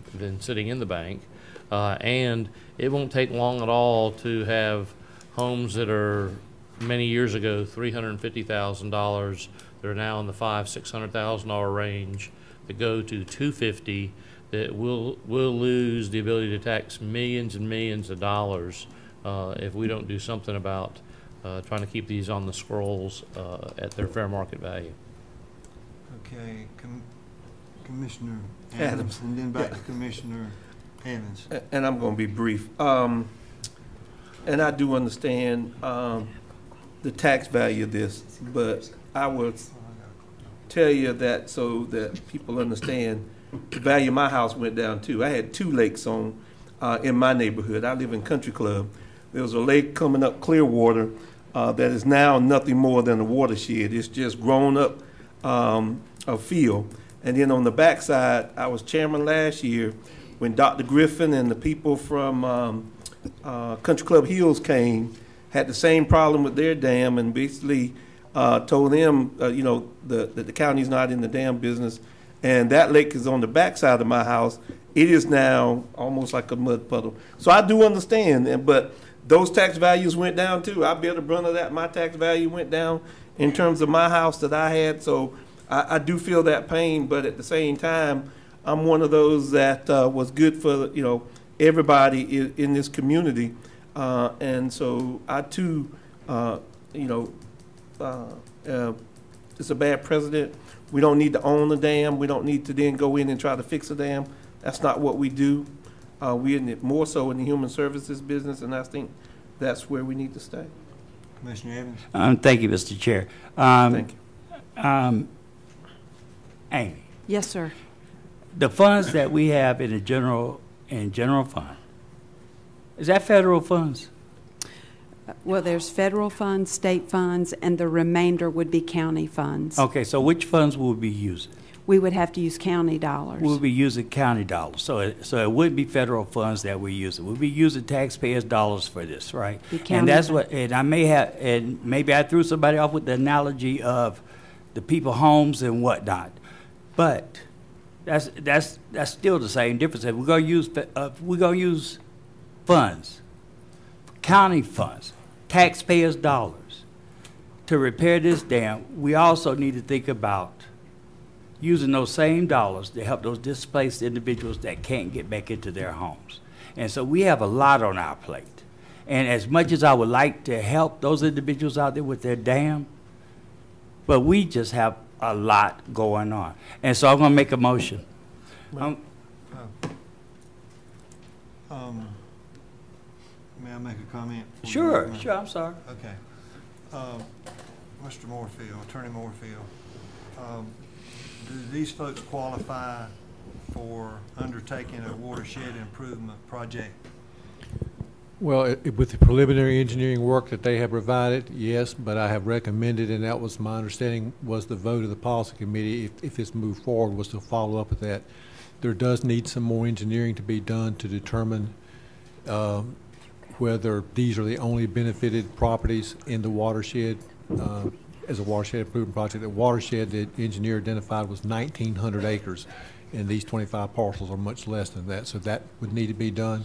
And it won't take long at all to have homes that are many years ago $350,000 that are now in the $500,000–600,000 range that go to $250,000 that will lose the ability to tax millions and millions of dollars if we don't do something about trying to keep these on the scrolls at their fair market value. Okay, Commissioner Adams, and then back to Commissioner Evans. And I'm going to be brief. And I do understand the tax value of this, but I would tell you that so that people understand, the value of my house went down too. I had 2 lakes on in my neighborhood. I live in Country Club. There was a lake coming up Clearwater that is now nothing more than a watershed. It's just grown up a field. And then on the backside, I was chairman last year when Dr. Griffin and the people from Country Club Hills came, had the same problem with their dam, and basically told them, that the county's not in the dam business. And that lake is on the backside of my house. It is now almost like a mud puddle. So I do understand, but those tax values went down too. I bear the brunt of that. My tax value went down in terms of my house that I had. So I do feel that pain, but at the same time, I'm one of those that was good for everybody in this community, and so I too, it's a bad precedent. We don't need to own the dam. We don't need to then go in and try to fix a dam. That's not what we do. We're in it more so in the human services business, and I think that's where we need to stay. Commissioner Evans. Thank you, Mr. Chair. Thank you. Amy, Yes, sir. the funds that we have in the general fund, is that federal funds? Well, there's federal funds, state funds, and the remainder would be county funds. Okay, so which funds will we be using? We would have to use county dollars. We'll be using county dollars, so it wouldn't be federal funds that we're using. We'll be using taxpayers' dollars for this, right? And that's what, and I may have, and maybe I threw somebody off with the analogy of the people homes and whatnot, but that's still the same difference. If we're gonna use funds, county funds, taxpayers' dollars to repair this dam, we also need to think about using those same dollars to help those displaced individuals that can't get back into their homes. And so we have a lot on our plate. And as much as I would like to help those individuals out there with their dam, but we just have a lot going on. And so I'm going to make a motion. May I make a comment? Sure, I'm sorry. Okay. Mr. Moorfield, Attorney Moorfield, do these folks qualify for undertaking a watershed improvement project? Well, with the preliminary engineering work that they have provided, yes, but I have recommended, and that was my understanding, was the vote of the policy committee, if this moved forward, was to follow up with that. There does need some more engineering to be done to determine whether these are the only benefited properties in the watershed as a watershed improvement project. The watershed that the engineer identified was 1,900 acres, and these 25 parcels are much less than that, so that would need to be done.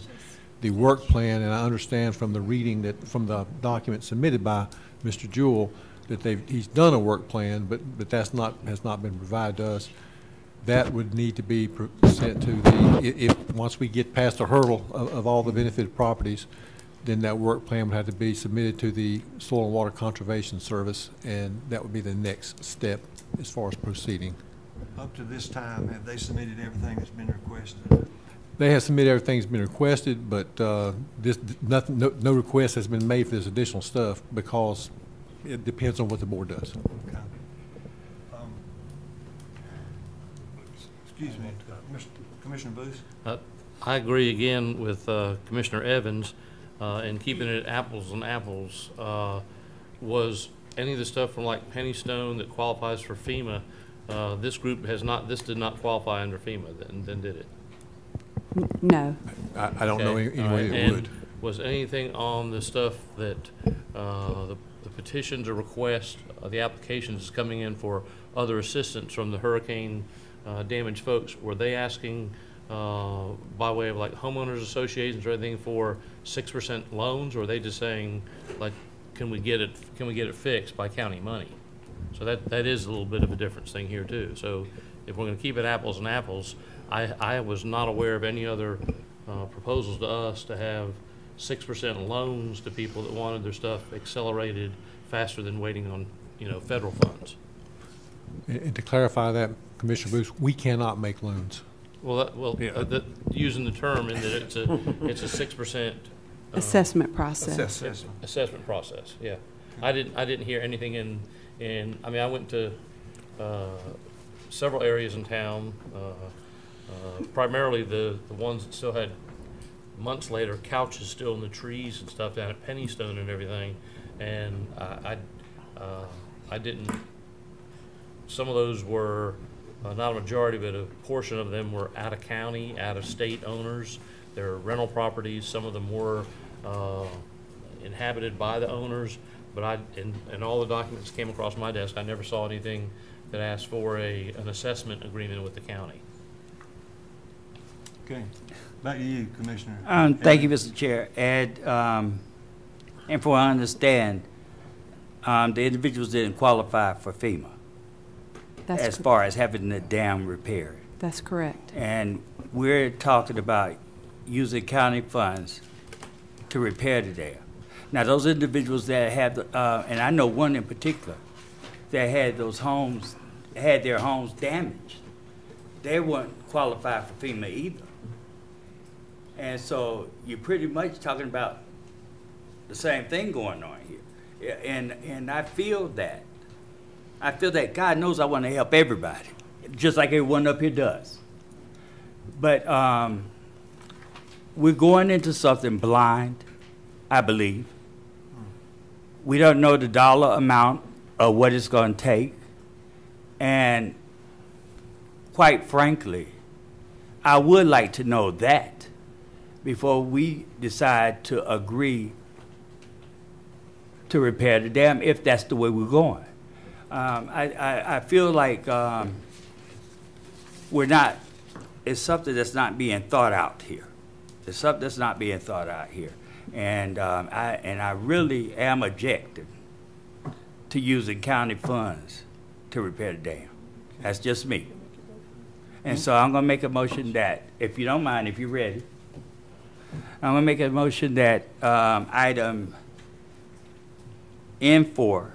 The work plan, and I understand from the reading that from the document submitted by Mr. Jewell that he's done a work plan, but has not been provided to us. That would need to be sent to once we get past the hurdle of all the benefited properties, then that work plan would have to be submitted to the Soil and Water Conservation Service, and that would be the next step as far as proceeding. Up to this time, have they submitted everything that's been requested? They have submitted everything that's been requested, but no request has been made for this additional stuff because it depends on what the board does. Okay. Excuse me, Commissioner Booth? I agree again with Commissioner Evans in keeping it apples and apples. Was any of the stuff from like Pennystone that qualifies for FEMA, this did not qualify under FEMA then did it? No. I don't know any way it would. Was anything on the stuff that the petitions or requests, the applications coming in for other assistance from the hurricane damaged folks, were they asking by way of like homeowners associations or anything for 6% loans, or are they just saying like, can we get it fixed by county money? So that is a little bit of a difference thing here too. So if we're going to keep it apples and apples, I was not aware of any other proposals to us to have 6% loans to people that wanted their stuff accelerated faster than waiting on federal funds. And to clarify that, Commissioner Booth, we cannot make loans. Well, using the term in that it's a 6% assessment process. Assessment process. Yeah, I didn't hear anything in. I mean, I went to several areas in town. Primarily the ones that still had months later couches still in the trees and stuff down at Pennystone and everything, and I didn't. Some of those were not a majority, but a portion of them were out of county, out of state owners. They're rental properties. Some of them were inhabited by the owners, but and all the documents came across my desk. I never saw anything that asked for an assessment agreement with the county. Okay. Back to you, Commissioner. Thank you, Mr. Chair. And from what I understand, the individuals didn't qualify for FEMA as far as having the dam repaired. That's correct. And we're talking about using county funds to repair the dam. Now, those individuals that have, and I know one in particular, that had their homes damaged, they weren't qualified for FEMA either. And so you're pretty much talking about the same thing going on here. And I feel that God knows I want to help everybody. just like everyone up here does. But we're going into something blind, I believe. We don't know the dollar amount of what it's going to take. And quite frankly, I would like to know that before we decide to agree to repair the dam, if that's the way we're going. I feel like it's something that's not being thought out here. It's something that's not being thought out here. And I really am objecting to using county funds to repair the dam. That's just me. And so I'm going to make a motion that, if you don't mind, if you're ready, I'm going to make a motion that item N4,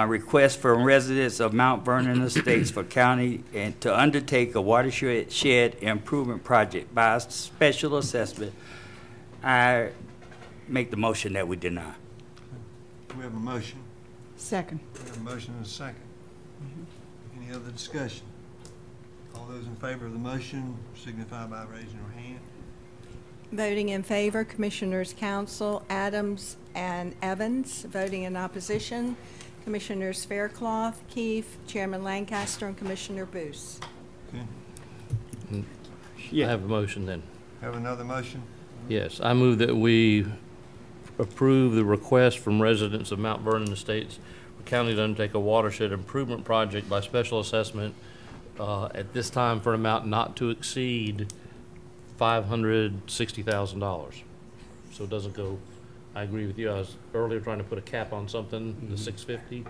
request from residents of Mount Vernon Estates for county and to undertake a watershed improvement project by special assessment. I make the motion that we deny. We have a motion. Second. We have a motion and a second. Any other discussion? All those in favor of the motion signify by raising your hand. Voting in favor, Commissioners Council Adams and Evans. Voting in opposition, Commissioners Faircloth, Keefe, Chairman Lancaster, and Commissioner Booth. Okay. I have a motion then. Have another motion? Yes, I move that we approve the request from residents of Mount Vernon Estates for county to undertake a watershed improvement project by special assessment at this time for an amount not to exceed $560,000. So it doesn't go, I agree with you, I was earlier trying to put a cap on something, the 650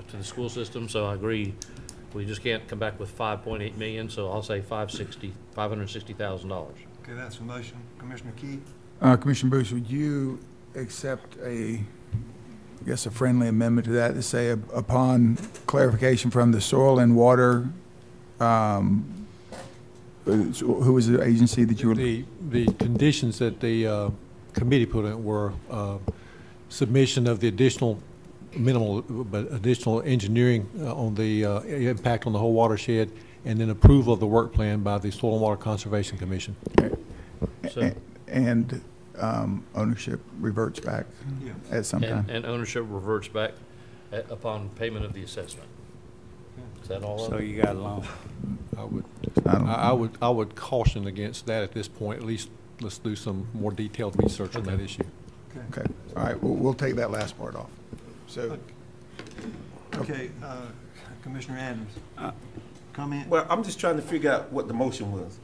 to the school system, so I agree. We just can't come back with 5.8 million, so I'll say $560,000. Okay, that's a motion. Commissioner Key? Commissioner Booth, would you accept a friendly amendment to that to say upon clarification from the Soil and Water, who was the agency that you were? The conditions that the committee put in were submission of the additional engineering on the impact on the whole watershed, and then approval of the work plan by the Soil and Water Conservation Commission. And ownership reverts back at some time. And ownership reverts back upon payment of the assessment. Is that all? So you got along. I would caution against that at this point. At least let's do some more detailed research on that issue. Okay. All right. We'll take that last part off. So. Okay. Commissioner Adams. Comment? Well, I'm just trying to figure out what the motion was.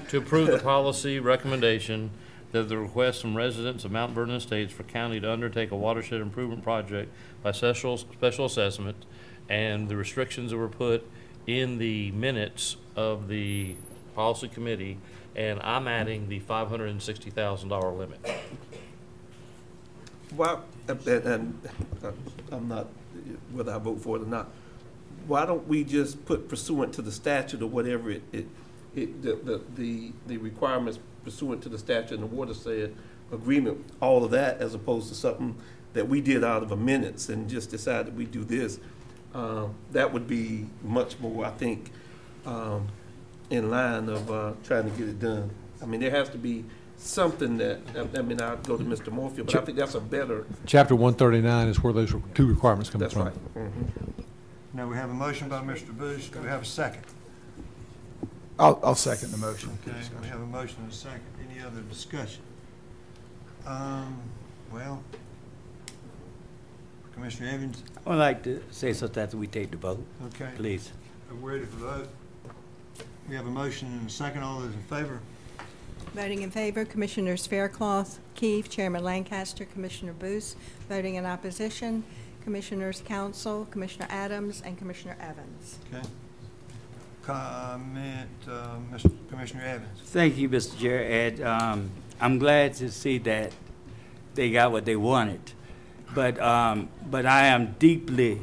To approve the policy recommendation that the request from residents of Mount Vernon Estates for county to undertake a watershed improvement project by special assessment, and the restrictions that were put in the minutes of the policy committee, and I'm adding the $560,000 limit. Well, and I'm not, whether I vote for it or not, why don't we just put pursuant to the statute or whatever the requirements pursuant to the statute and the water said agreement, all of that, as opposed to something that we did out of a minutes and just decided we do this. That would be much more, I think, in line of trying to get it done. I mean, there has to be something that, I'll go to Mr. Morfield, but I think that's a better. Chapter 139 is where those two requirements come from. That's right. Mm-hmm. Now, we have a motion by Mr. Booth. Do we have a second? I'll second the motion. Okay, we have a motion and a second. Any other discussion? Well, Commissioner Evans? I would like to say something after we take the vote. Okay. Please. We're ready for the vote. We have a motion and a second. All those in favor? Voting in favor, Commissioners Faircloth, Keefe, Chairman Lancaster, Commissioner Booth. Voting in opposition, Commissioners Council, Commissioner Adams, and Commissioner Evans. Okay. Comment, Commissioner Evans. Thank you, Mr. Chair. And I'm glad to see that they got what they wanted. But I am deeply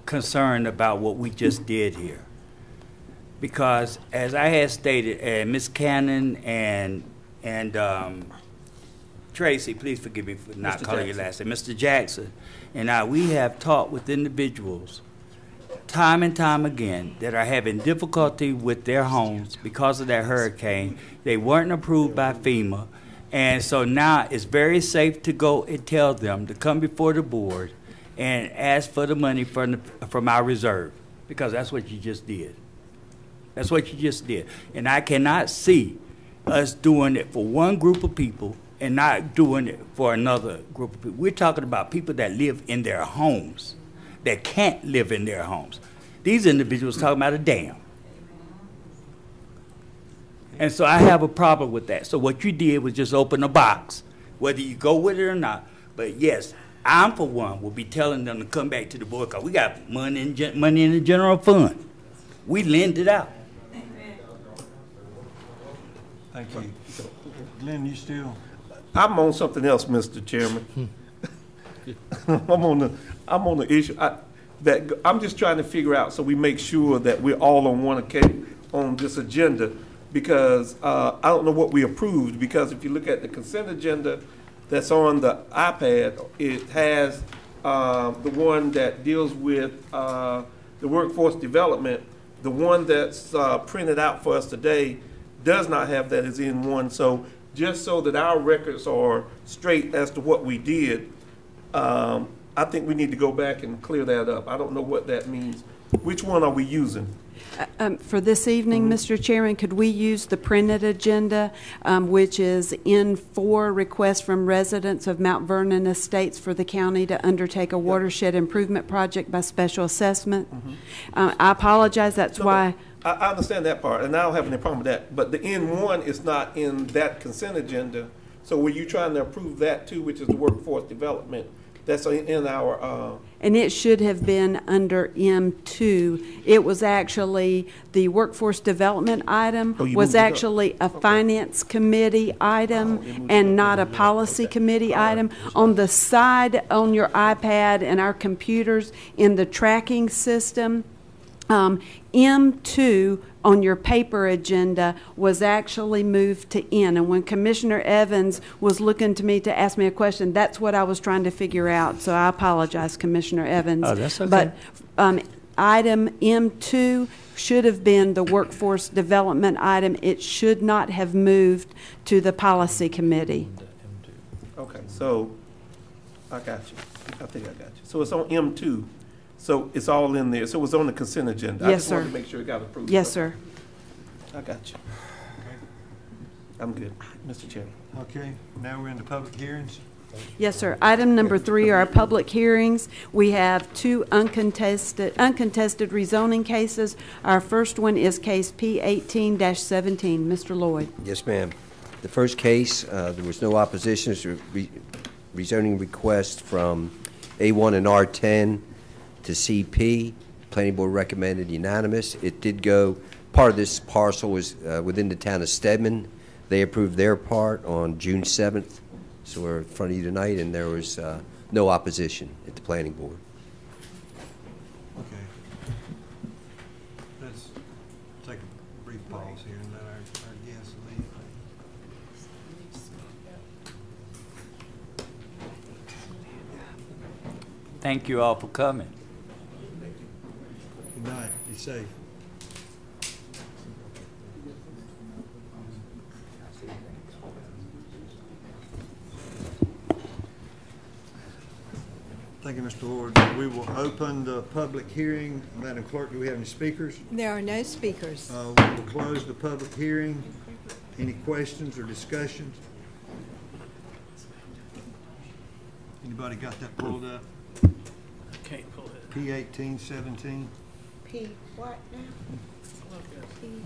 concerned about what we just did here. Because as I had stated, and Ms. Cannon and Tracy, please forgive me for not calling you last name, Mr. Jackson, and we have talked with individuals time and time again that are having difficulty with their homes because of that hurricane. They weren't approved by FEMA. And so now it's very safe to go and tell them to come before the board and ask for the money from our reserve, because that's what you just did. That's what you just did. And I cannot see us doing it for one group of people and not doing it for another group of people. We're talking about people that live in their homes, that can't live in their homes. These individuals talking about a dam. And so I have a problem with that. So what you did was just open a box, whether you go with it or not. But yes, I'm for one will be telling them to come back to the board, because we got money in the general fund. We lend it out. Thank you. Glenn, you still? I'm on something else, Mr. Chairman. I'm on the issue that I'm just trying to figure out, so we make sure that we're all on one occasion on this agenda, because I don't know what we approved, because if you look at the consent agenda that's on the iPad, it has the one that deals with the workforce development. The one that's printed out for us today does not have that as in one. So just so that our records are straight as to what we did, I think we need to go back and clear that up. I don't know what that means. Which one are we using? For this evening, Mr. Chairman, could we use the printed agenda, which is N4, request from residents of Mount Vernon Estates for the county to undertake a watershed improvement project by special assessment? I apologize, that's why. I understand that part, and I don't have any problem with that. But the N1 is not in that consent agenda. So were you trying to approve that too, which is the workforce development? That's in our... And it should have been under M2. It was actually, the workforce development item was actually a finance committee item and not a policy committee item. On the side on your iPad and our computers in the tracking system, M2 on your paper agenda was actually moved to N. And when Commissioner Evans was looking to me to ask me a question, that's what I was trying to figure out. So I apologize, Commissioner Evans. Oh, that's okay. But item M2 should have been the workforce development item. It should not have moved to the policy committee. Okay, so I got you. I think I got you. So it's on M2. So it's all in there. So it was on the consent agenda. Yes, I just sir. wanted to make sure it got approved. Yes, sir. I got you. I'm good, Mr. Chairman. Okay, now we're into public hearings. Yes, sir. Item number 3 are our public hearings. We have 2 uncontested rezoning cases. Our first one is case P18-17. Mr. Lloyd. Yes, ma'am. The first case, there was no opposition to rezoning request from A1 and R10 to CP. Planning Board recommended unanimous. It did go, part of this parcel was within the town of Stedman. They approved their part on June 7th. So we're in front of you tonight, and there was no opposition at the Planning Board. Okay. Let's take a brief pause here and let our guests leave. Thank you all for coming. Good night. Be safe. Thank you, Mr. Lord. We will open the public hearing. Madam Clerk, do we have any speakers? There are no speakers. We will close the public hearing. Any questions or discussions? Anybody got that pulled up? Can't pull it. P18-17. P what now?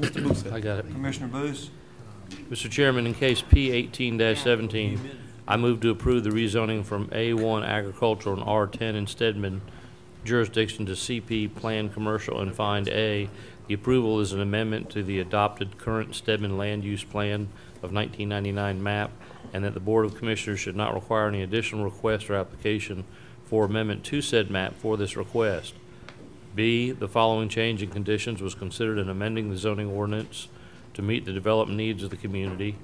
Mr. Booth. I got it. Commissioner Booth. Mr. Chairman, in case P18-17, I move to approve the rezoning from A1 agricultural and R10 in Stedman jurisdiction to CP planned commercial and find A. The approval is an amendment to the adopted current Stedman land use plan of 1999 map, and that the Board of Commissioners should not require any additional request or application for amendment to said map for this request. B, the following change in conditions was considered in amending the zoning ordinance to meet the development needs of the community.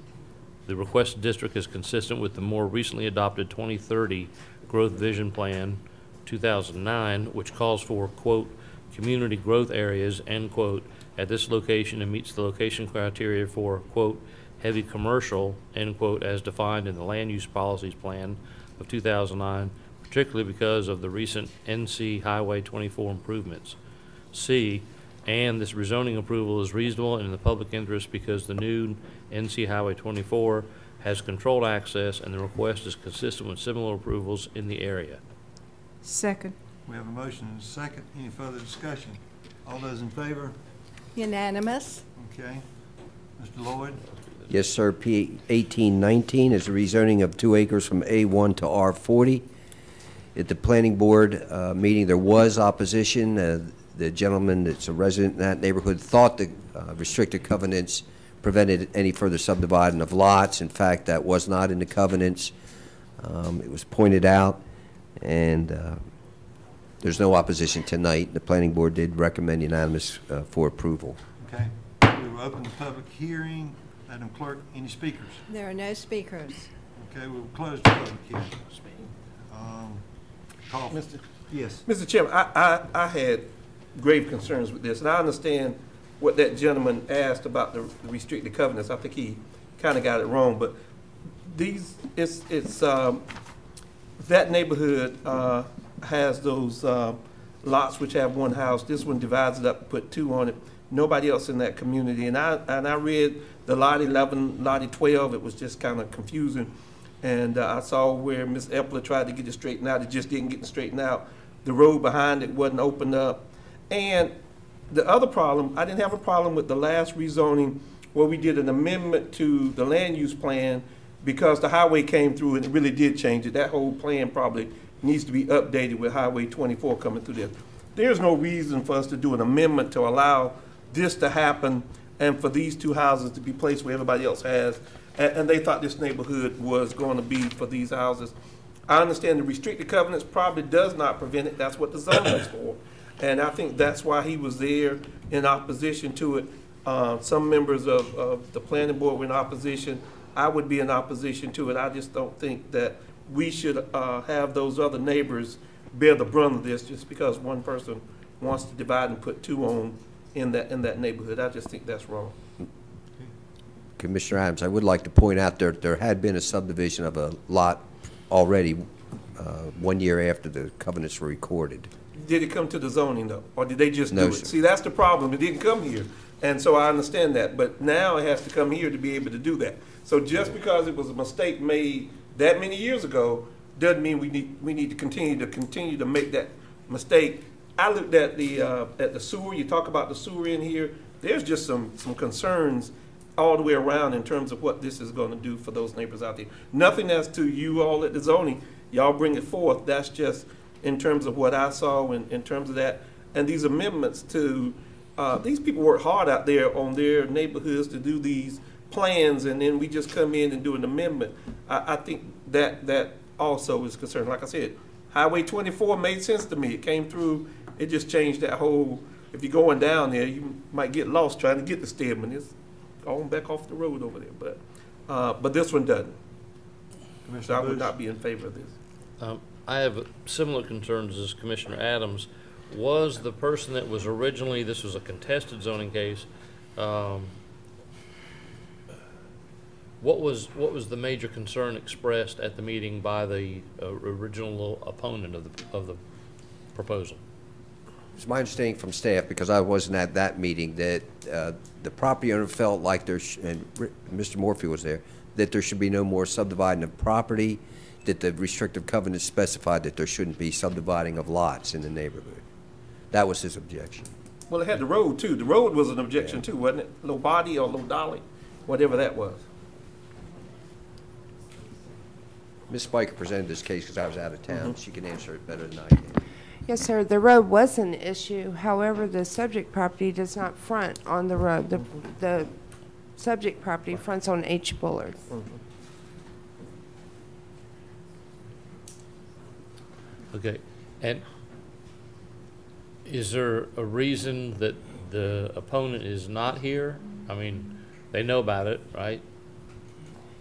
The requested district is consistent with the more recently adopted 2030 Growth Vision Plan 2009, which calls for, quote, community growth areas, end quote, at this location and meets the location criteria for, quote, heavy commercial, end quote, as defined in the land use policies plan of 2009, particularly because of the recent NC Highway 24 improvements. C, and this rezoning approval is reasonable and in the public interest because the new NC Highway 24 has controlled access and the request is consistent with similar approvals in the area. Second. We have a motion and a second. Any further discussion? All those in favor? Unanimous. Okay. Mr. Lloyd? Yes, sir. P 1819 is a rezoning of 2 acres from A1 to R40. At the planning board meeting, there was opposition. The gentleman that's a resident in that neighborhood thought the restricted covenants prevented any further subdividing of lots. In fact, that was not in the covenants. It was pointed out, and there's no opposition tonight. The planning board did recommend unanimous for approval. Okay. We will open the public hearing. Madam Clerk, any speakers? There are no speakers. Okay, we will close the public hearing. Call. Yes. Mr. Chairman, I had grave concerns with this, and I understand what that gentleman asked about the restricted covenants. I think he kind of got it wrong, but that neighborhood has those lots which have one house. This one divides it up, put 2 on it. Nobody else in that community. And I read the lot 11, lot 12. It was just kind of confusing. And I saw where Ms. Epler tried to get it straightened out. It just didn't get it straightened out. The road behind it wasn't opened up. And the other problem, I didn't have a problem with the last rezoning where we did an amendment to the land use plan because the highway came through and it really did change it. That whole plan probably needs to be updated with Highway 24 coming through there. There's no reason for us to do an amendment to allow this to happen and for these 2 houses to be placed where everybody else has. And they thought this neighborhood was going to be for these houses. I understand the restricted covenants probably does not prevent it. That's what the zone is for. And I think that's why he was there in opposition to it. Some members of the planning board were in opposition. I would be in opposition to it. I just don't think that we should have those other neighbors bear the brunt of this just because one person wants to divide and put 2 on in that neighborhood. I just think that's wrong. Commissioner Adams, I would like to point out there had been a subdivision of a lot already 1 year after the covenants were recorded. Did it come to the zoning though, or did they just do No, it? sir. See, that's the problem. It didn't come here, and so I understand that. But now it has to come here to be able to do that. So just because it was a mistake made that many years ago doesn't mean we need to continue to make that mistake. I looked at the sewer. You talk about the sewer in here. There's just some concerns all the way around in terms of what this is going to do for those neighbors out there. Nothing as to you all at the zoning. Y'all bring it forth. That's just in terms of what I saw in terms of that. And these amendments to, these people work hard out there on their neighborhoods to do these plans, and then we just come in and do an amendment. I think that also is concerned. Like I said, Highway 24 made sense to me. It came through, it just changed that whole, if you're going down there, you might get lost trying to get to Stedman. It's going back off the road over there, but this one doesn't. So I would not be in favor of this. I have similar concerns as Commissioner Adams. Was the person that was originally, this was a contested zoning case, what was the major concern expressed at the meeting by the original opponent of the proposal? It's my understanding from staff, because I wasn't at that meeting, that the property owner felt like and Mr. Morphy was there, that there should be no more subdividing of property, that the restrictive covenant specified that there shouldn't be subdividing of lots in the neighborhood. That was his objection. Well, it had the road too. The road was an objection too, wasn't it? Low body or low dolly, whatever that was. Ms. Spiker presented this case because I was out of town. She can answer it better than I can. Yes, sir. The road was an issue. However, the subject property does not front on the road. The subject property fronts on H. Bullard. Okay, and is there a reason that the opponent is not here? I mean, they know about it, right?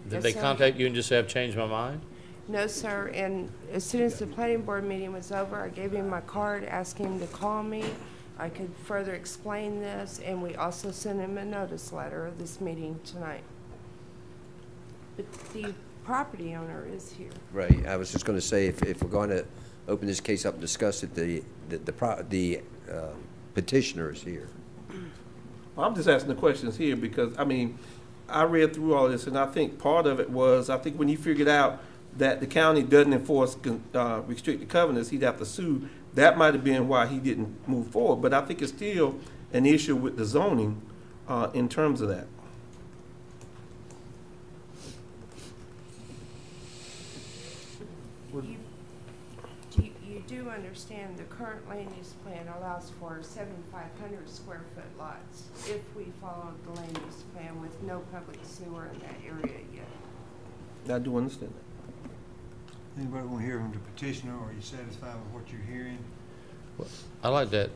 Did Yes, they sir. contact you and just say, I've changed my mind? No, sir. And as soon as the planning board meeting was over, I gave him my card, asked him to call me. I could further explain this, and we also sent him a notice letter of this meeting tonight. But the property owner is here. Right, I was just going to say, if we're going to open this case up and discuss it, the petitioner is here. Well, I'm just asking the questions here because, I mean, I read through all this, and I think part of it was, I think when he figured out that the county doesn't enforce restricted covenants, he'd have to sue. That might have been why he didn't move forward. But I think it's still an issue with the zoning in terms of that. You do understand the current land use plan allows for 7,500 square foot lots if we follow the land use plan with no public sewer in that area yet. I do understand that. Anybody want to hear from the petitioner, or are you satisfied with what you're hearing? Well, I like that.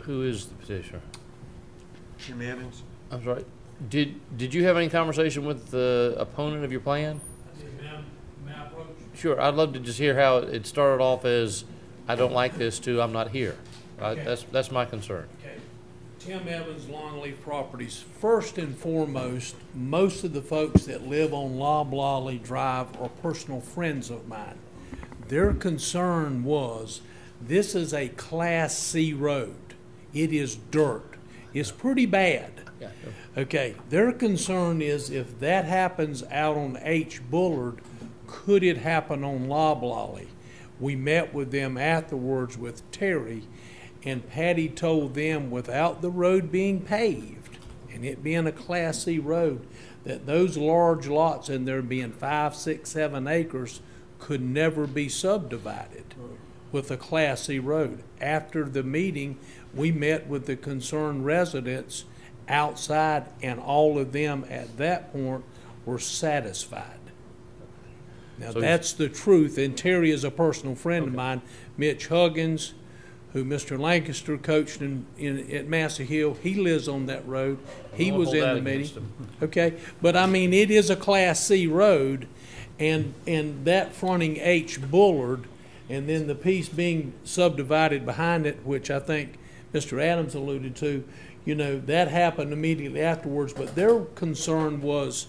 Who is the petitioner? Jim Evans. I'm sorry. Did you have any conversation with the opponent of your plan? Sure. I'd love to just hear how it started off as, I don't like this, to I'm not here. Okay. That's my concern. Okay. Tim Evans, Longleaf Properties. First and foremost, most of the folks that live on Loblolly Drive are personal friends of mine. Their concern was, this is a Class C road. It is dirt. It's pretty bad. Yeah. Okay. Their concern is, if that happens out on H. Bullard, could it happen on Loblolly? We met with them afterwards with Terry, and Patty told them, without the road being paved and it being a Class C road, that those large lots in there being 5, 6, 7 acres could never be subdivided with a Class C road. After the meeting, we met with the concerned residents outside, and all of them at that point were satisfied. Now, So that's the truth, and Terry is a personal friend of mine. Mitch Huggins, who Mr. Lancaster coached at Massa Hill, he lives on that road. He was in the meeting. Okay, but I mean, it is a Class C road, and that fronting H. Bullard, and then the piece being subdivided behind it, which I think Mr. Adams alluded to, you know, that happened immediately afterwards, but their concern was,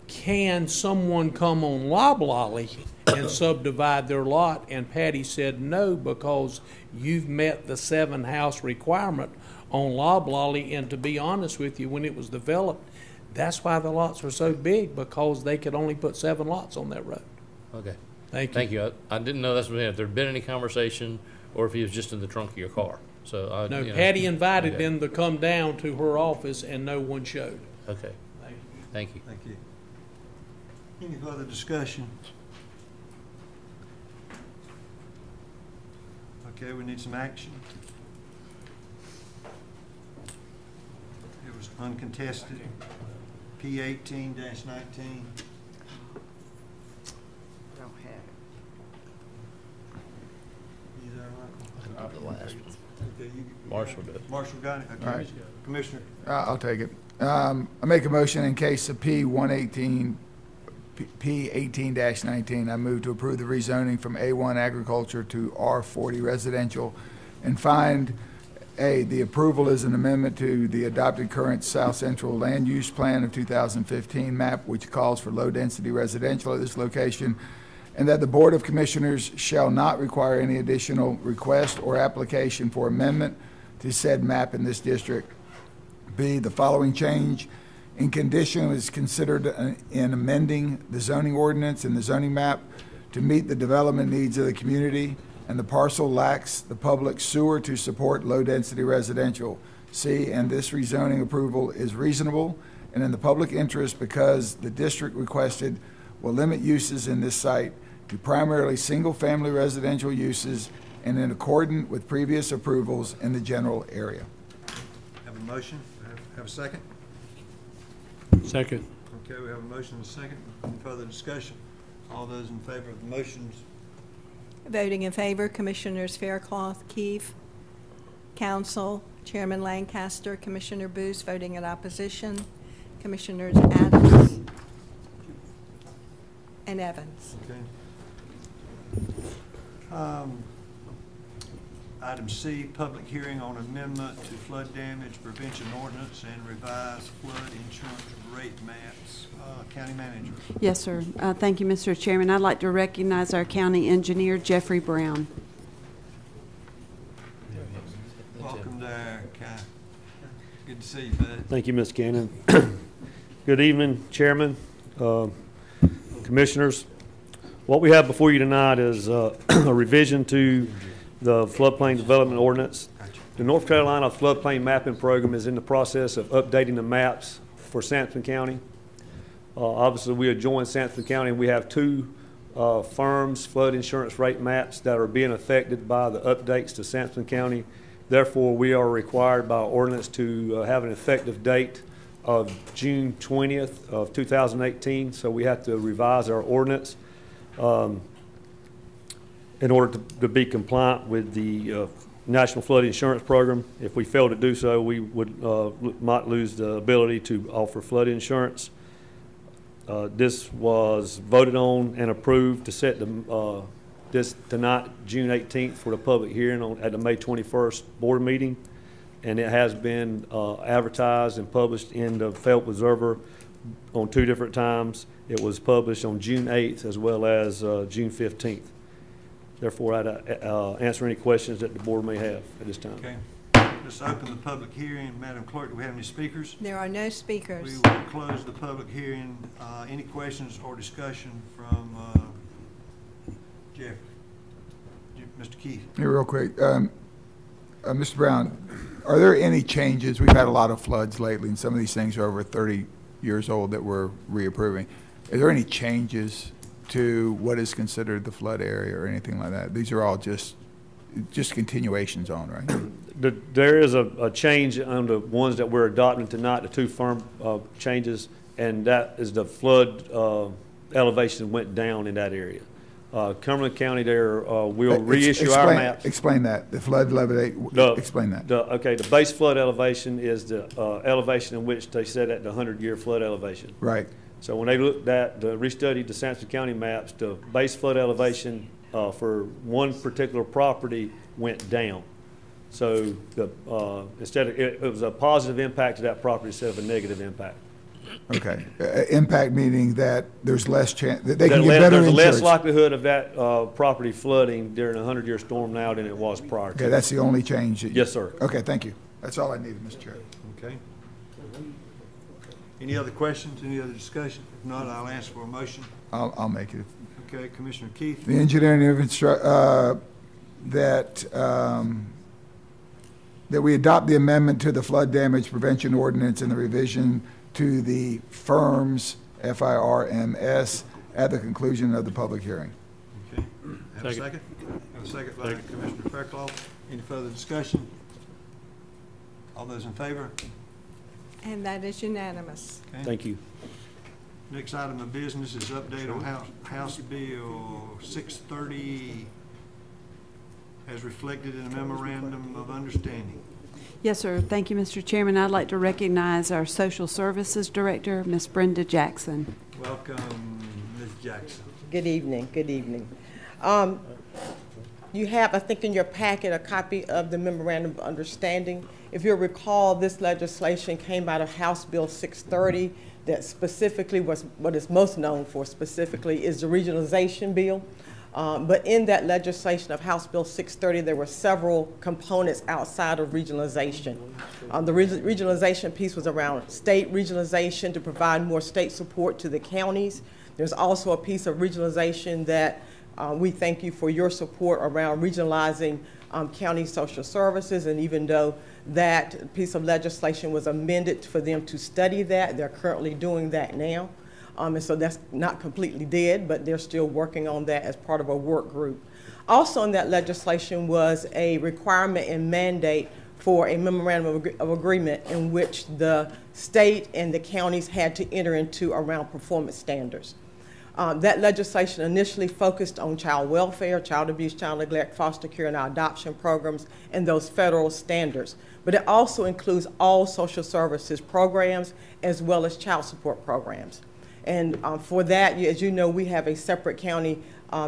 can someone come on Loblolly and subdivide their lot? And Patty said no, because you've met the 7-house requirement on Loblolly. And to be honest with you, when it was developed, that's why the lots were so big, because they could only put 7 lots on that road. Okay. Thank you. Thank you. I didn't know that's what if there had been any conversation or if he was just in the trunk of your car. So No, you know. Patty invited Okay. them to come down to her office, and no one showed. Okay. Thank you. Thank you. Any further discussion? Okay, we need some action. It was uncontested. P 18-19. I don't have it. Is that right? I'll do the last one. Okay, Marshall did. Marshall got it? Okay. All right. Commissioner. I'll take it. I make a motion in case of P-118, P-18-19. I move to approve the rezoning from A1 agriculture to R40 residential, and find, A, the approval is an amendment to the adopted current South Central Land Use Plan of 2015 map, which calls for low-density residential at this location, and that the Board of Commissioners shall not require any additional request or application for amendment to said map in this district. B, the following change in condition is considered in amending the zoning ordinance and the zoning map to meet the development needs of the community, and the parcel lacks the public sewer to support low-density residential. C, and this rezoning approval is reasonable and in the public interest because the district requested will limit uses in this site to primarily single-family residential uses and in accordance with previous approvals in the general area. Have a motion? Have a second? Second. Okay, we have a motion and a second. Any further discussion? All those in favor of the motions? Voting in favor, Commissioners Faircloth, Keefe, Council, Chairman Lancaster, Commissioner Booth. Voting in opposition, Commissioners Adams and Evans. Okay. Item C, public hearing on amendment to flood damage prevention ordinance and revised flood insurance rate maps. County Manager. Yes, sir. Thank you, Mr. Chairman. I'd like to recognize our county engineer, Jeffrey Brown. Welcome there, Kai. Good to see you, bud. Thank you, Ms. Cannon. Good evening, Chairman, Commissioners. What we have before you tonight is a revision to the floodplain development ordinance. The North Carolina floodplain mapping program is in the process of updating the maps for Sampson County. Obviously, we adjoin Sampson County, and we have two firms' flood insurance rate maps that are being affected by the updates to Sampson County. Therefore, we are required by ordinance to have an effective date of June 20th of 2018. So we have to revise our ordinance in order to be compliant with the National Flood Insurance Program. If we fail to do so, we might lose the ability to offer flood insurance. This was voted on and approved to set this tonight, June 18th, for the public hearing at the May 21st board meeting, and it has been advertised and published in the Phelps Observer on 2 different times. It was published on June 8th as well as June 15th. Therefore, I'd answer any questions that the board may have at this time. Okay. Let's open the public hearing. Madam Clerk, do we have any speakers? There are no speakers. We will close the public hearing. Any questions or discussion from Jeffrey? Mr. Keith. Hey, real quick. Mr. Brown, are there any changes? We've had a lot of floods lately, and some of these things are over 30 years old that we're reapproving. Are there any changes to what is considered the flood area or anything like that? These are all just continuations on, right? There is a change on the ones that we're adopting tonight, the 2 firm changes, and that is the flood elevation went down in that area. Cumberland County there will reissue our maps. Explain that. The flood elevation, explain that. Okay, the base flood elevation is the elevation in which they set at the 100-year flood elevation. Right. So when they looked at, restudied the Sampson County maps, the base flood elevation for one particular property went down. So instead of, it was a positive impact to that property instead of a negative impact. Okay. Impact meaning that there's less chance that they can get better insurance. There's less likelihood of that property flooding during a 100-year storm now than it was prior to. Okay, that's the only change. Yes, sir. Okay, thank you. That's all I needed, Mr. Chair. Okay. Any other questions? Any other discussion? If not, I'll ask for a motion. I'll make it. Okay, Commissioner Keith. The engineering that we adopt the amendment to the flood damage prevention ordinance and the revision to the firms, FIRMS, at the conclusion of the public hearing. Okay. Have a second? Have a second by Commissioner Fairclough. Any further discussion? All those in favor? And that is unanimous. Okay. Thank you. Next item of business is update on House Bill 630 as reflected in a memorandum of understanding. Yes, sir. Thank you, Mr. Chairman. I'd like to recognize our Social Services Director, Ms. Brenda Jackson. Welcome, Ms. Jackson. Good evening. Good evening. You have, I think, in your packet a copy of the Memorandum of Understanding. If you'll recall, this legislation came out of House Bill 630 that specifically was what is most known for specifically is the regionalization bill. But in that legislation of House Bill 630, there were several components outside of regionalization. The regionalization piece was around state regionalization to provide more state support to the counties. There's also a piece of regionalization that we thank you for your support around regionalizing county social services, and even though that piece of legislation was amended for them to study that, they're currently doing that now. And so that's not completely dead, but they're still working on that as part of a work group. Also in that legislation was a requirement and mandate for a memorandum of agreement in which the state and the counties had to enter into around performance standards. That legislation initially focused on child welfare, child abuse, child neglect, foster care, and adoption programs, and those federal standards. But it also includes all social services programs as well as child support programs. And for that, as you know, we have a separate county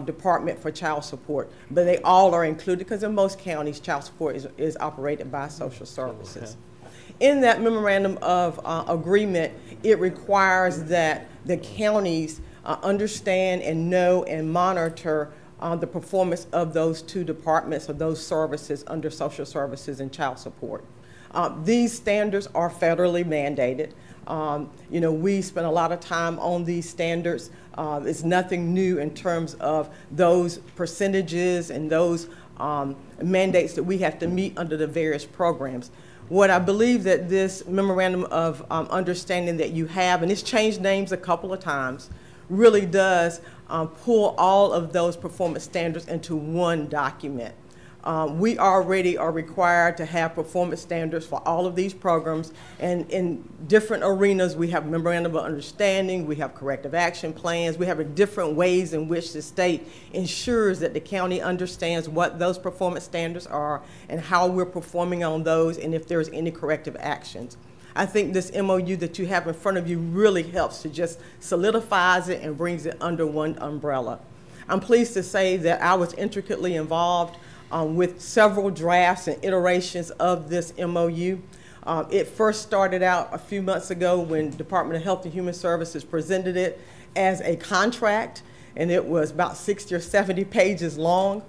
department for child support, but they all are included because in most counties, child support is operated by social services. Okay. In that memorandum of agreement, it requires that the counties understand and know and monitor the performance of those two departments or those services under social services and child support. These standards are federally mandated. You know, we spend a lot of time on these standards. It's nothing new in terms of those percentages and those mandates that we have to meet under the various programs. What I believe that this memorandum of understanding that you have, and it's changed names a couple of times, really does pull all of those performance standards into one document. We already are required to have performance standards for all of these programs, and in different arenas we have memorandum of understanding, we have corrective action plans, we have different ways in which the state ensures that the county understands what those performance standards are and how we're performing on those and if there's any corrective actions. I think this MOU that you have in front of you really helps to just solidifies it and brings it under one umbrella. I'm pleased to say that I was intricately involved with several drafts and iterations of this MOU. It first started out a few months ago when Department of Health and Human Services presented it as a contract, and it was about 60 or 70 pages long.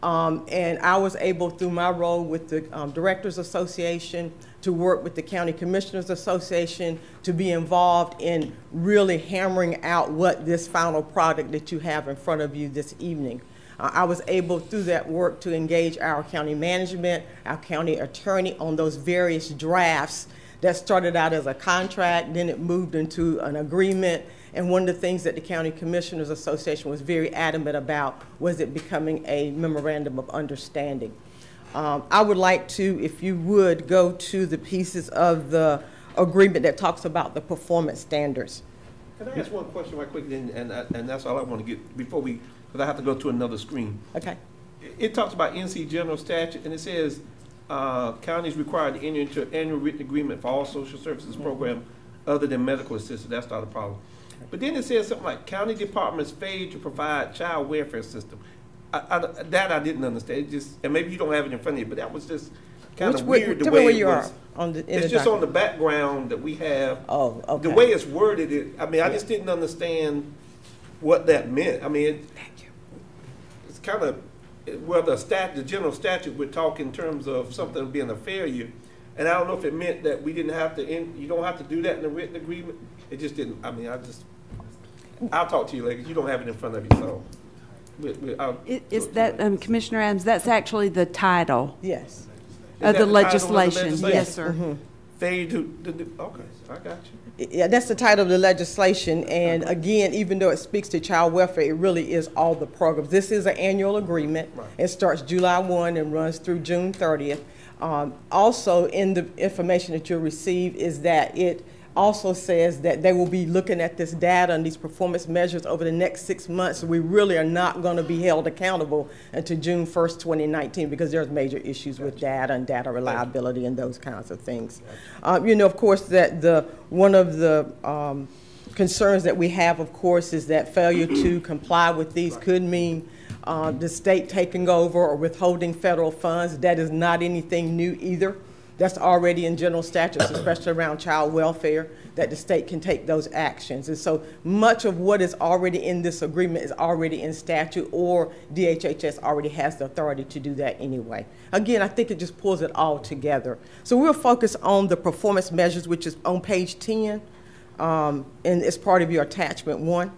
And I was able, through my role with the Directors Association, to work with the County Commissioners Association, to be involved in really hammering out what this final product that you have in front of you this evening. I was able, through that work, to engage our county management, our county attorney on those various drafts that started out as a contract, then it moved into an agreement, and one of the things that the County Commissioners Association was very adamant about was it becoming a memorandum of understanding. I would like to, if you would, go to the pieces of the agreement that talks about the performance standards. Can I ask one question right quick, and that's all I want to get before we, because I have to go to another screen. Okay. It talks about NC General Statute, and it says counties required to enter into an annual written agreement for all social services program other than medical assistance. That's not a problem. But then it says something like county departments failed to provide child welfare system. That I didn't understand. It just, and maybe you don't have it in front of you, but that was just kind of weird. Tell me where you are on the. It's just on the background that we have. Oh, okay. The way it's worded, I mean, I just didn't understand what that meant. I mean, it's kind of, well, the general statute would talk in terms of something being a failure, and I don't know if it meant that we didn't have to. You don't have to do that in a written agreement. It just didn't. I mean, I'll talk to you later. You don't have it in front of you, so. Is that, Commissioner Adams, that's actually the title. Yes. Of the legislation. Yes, sir. Mm-hmm. Failure to, okay, I got you. Yeah, that's the title of the legislation, and again, even though it speaks to child welfare, it really is all the programs. This is an annual agreement. Right. It starts July 1 and runs through June 30th. Also, in the information that you'll receive is that it also says that they will be looking at this data and these performance measures over the next 6 months. So we really are not going to be held accountable until June 1st, 2019, because there's major issues with data and data reliability and those kinds of things. You know, of course, that one of the concerns that we have, of course, is that failure to comply with these could mean the state taking over or withholding federal funds. That is not anything new either. That's already in general statutes, especially around child welfare, that the state can take those actions. And so much of what is already in this agreement is already in statute, or DHHS already has the authority to do that anyway. Again, I think it just pulls it all together. So we'll focus on the performance measures, which is on page 10, and it's part of your attachment 1.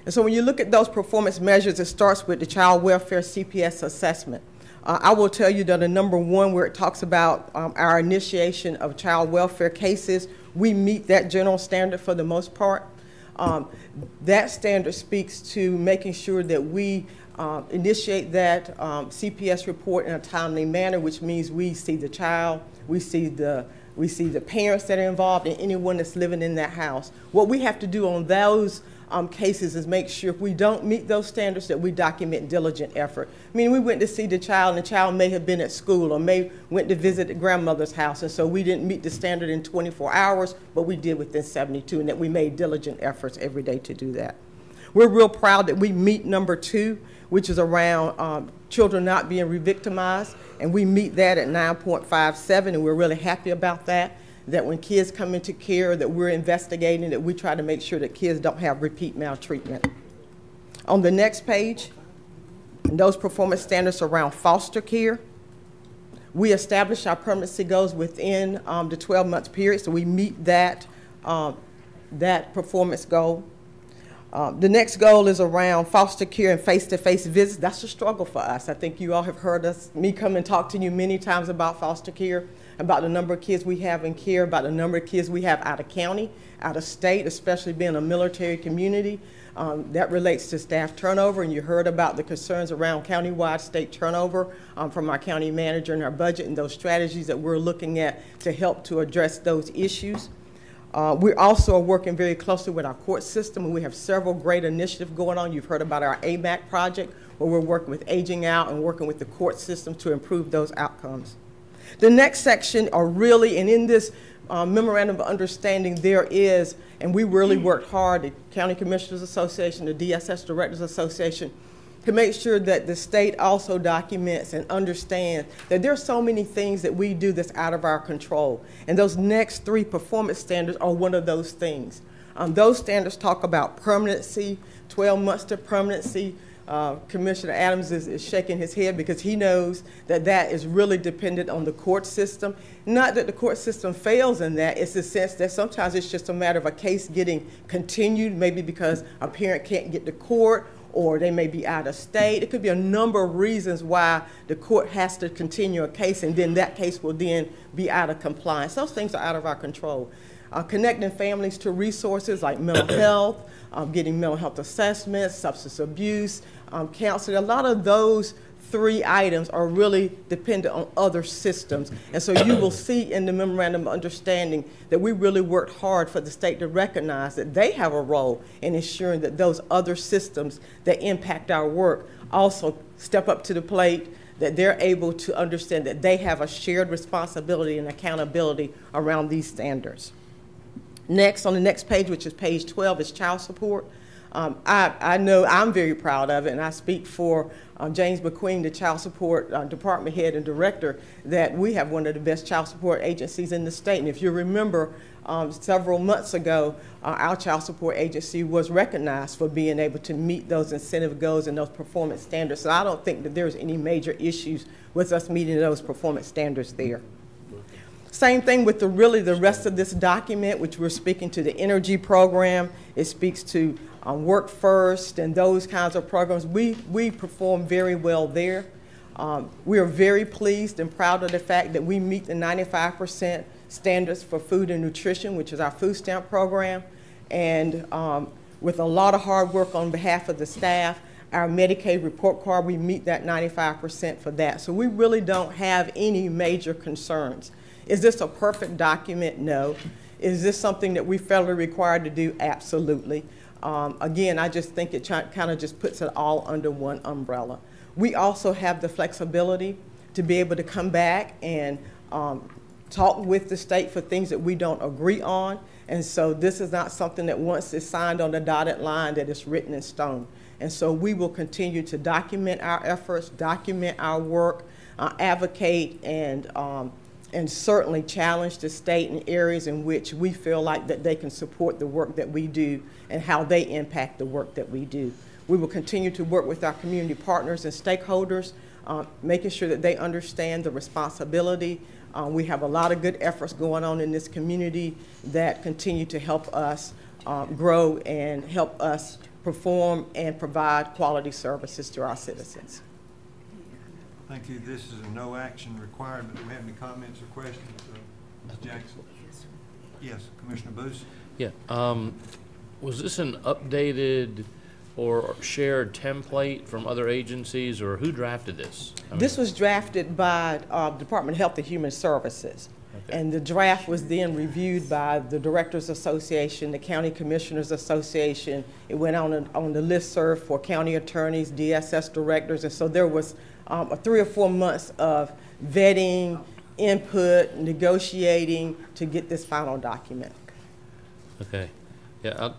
And so when you look at those performance measures, it starts with the child welfare CPS assessment. I will tell you that the number 1, where it talks about our initiation of child welfare cases, we meet that general standard for the most part. That standard speaks to making sure that we initiate that CPS report in a timely manner, which means we see the child, we see the parents that are involved, and anyone that's living in that house. What we have to do on those cases is make sure if we don't meet those standards that we document diligent effort. I mean, we went to see the child and the child may have been at school or may went to visit the grandmother's house, and so we didn't meet the standard in 24 hours, but we did within 72, and that we made diligent efforts every day to do that. We're real proud that we meet number 2, which is around children not being re-victimized, and we meet that at 9.57, and we're really happy about that, that when kids come into care that we're investigating, that we try to make sure that kids don't have repeat maltreatment. On the next page, those performance standards around foster care. We establish our permanency goals within the 12-month period, so we meet that, that performance goal. The next goal is around foster care and face-to-face visits. That's a struggle for us. I think you all have heard me come and talk to you many times about foster care, about the number of kids we have in care, about the number of kids we have out of county, out of state, especially being a military community. That relates to staff turnover, and you heard about the concerns around countywide state turnover from our county manager and our budget and those strategies that we're looking at to help to address those issues. We also are working very closely with our court system, and we have several great initiatives going on. You've heard about our AMAC project, where we're working with aging out and working with the court system to improve those outcomes. The next section are really, and in this memorandum of understanding there is, and we really worked hard, the County Commissioners Association, the DSS Directors Association, to make sure that the state also documents and understands that there are so many things that we do that's out of our control. And those next 3 performance standards are one of those things. Those standards talk about permanency, 12 months to permanency. Commissioner Adams is shaking his head because he knows that that is really dependent on the court system. Not that the court system fails in that, it's the sense that sometimes it's just a matter of a case getting continued, maybe because a parent can't get to court, or they may be out of state. It could be a number of reasons why the court has to continue a case, and then that case will then be out of compliance. Those things are out of our control. Connecting families to resources like mental health, getting mental health assessments, substance abuse, counseling. A lot of those 3 items are really dependent on other systems. And so you will see in the memorandum of understanding that we really worked hard for the state to recognize that they have a role in ensuring that those other systems that impact our work also step up to the plate, that they're able to understand that they have a shared responsibility and accountability around these standards. Next, on the next page, which is page 12, is child support. I know I'm very proud of it, and I speak for James McQueen, the child support department head and director, that we have one of the best child support agencies in the state. And if you remember, several months ago, our child support agency was recognized for being able to meet those incentive goals and those performance standards. So I don't think that there's any major issues with us meeting those performance standards there. Same thing with the rest of this document, which we're speaking to the energy program. It speaks to Work First and those kinds of programs. We perform very well there. We are very pleased and proud of the fact that we meet the 95% standards for food and nutrition, which is our food stamp program. And with a lot of hard work on behalf of the staff, our Medicaid report card, we meet that 95% for that. So we really don't have any major concerns. Is this a perfect document? No. Is this something that we federally required to do? Absolutely. Again, I just think it kind of just puts it all under one umbrella. We also have the flexibility to be able to come back and talk with the state for things that we don't agree on. And so this is not something that once it's signed on the dotted line that it's written in stone. And so we will continue to document our efforts, document our work, advocate, and certainly challenge the state in areas in which we feel like that they can support the work that we do and how they impact the work that we do. We will continue to work with our community partners and stakeholders, making sure that they understand the responsibility. We have a lot of good efforts going on in this community that continue to help us grow and help us perform and provide quality services to our citizens. Thank you. This is a no action required, but do we have any comments or questions? Ms. Jackson? Yes, Commissioner Booth? Yeah. Was this an updated or shared template from other agencies, or who drafted this? This was drafted by Department of Health and Human Services. Okay. And the draft was then reviewed by the Directors Association, the County Commissioners Association. It went on the listserv for county attorneys, DSS directors, and so there was 3 or 4 months of vetting, input, negotiating to get this final document. Okay. Yeah.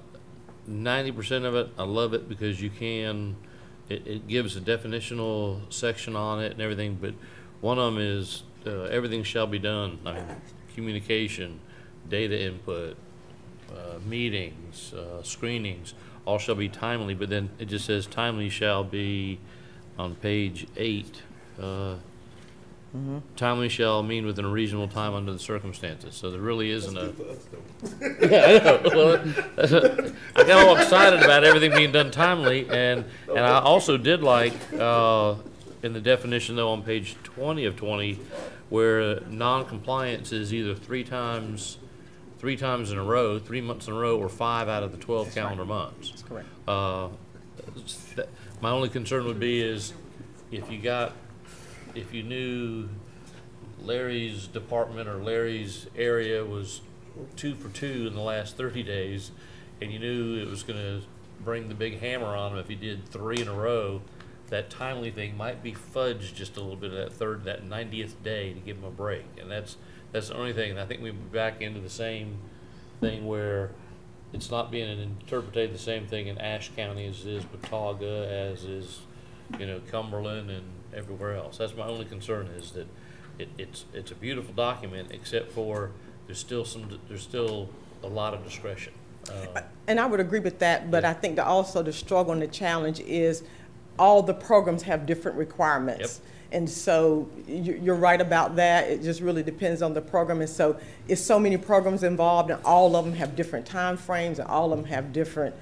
90% of it, I love it because you can, it gives a definitional section on it and everything, but one of them is everything shall be done. I mean, communication, data input, meetings, screenings, all shall be timely, but then it just says timely shall be on page 8. Timely shall mean within a reasonable time under the circumstances. So there really isn't a. Yeah, I know. Well, I got all excited about everything being done timely, and I also did like in the definition though on page 20 of 20, where non-compliance is either three times in a row, 3 months in a row, or 5 out of the 12 calendar months. That's correct. My only concern would be is if you knew Larry's department or Larry's area was 2 for 2 in the last 30 days, and you knew it was going to bring the big hammer on him if he did 3 in a row, that timely thing might be fudged just a little bit of that 90th day to give him a break. And that's the only thing. And I think we'll be back into the same thing where it's not being interpreted the same thing in Ashe County as it is Watauga, as is, Cumberland and everywhere else. That's my only concern, is that it's a beautiful document, except for there's still a lot of discretion. And I would agree with that, but I think that also the struggle and the challenge is all the programs have different requirements. Yep. And so you're right about that. It just really depends on the program. And so it's so many programs involved, and all of them have different time frames, and all of them have different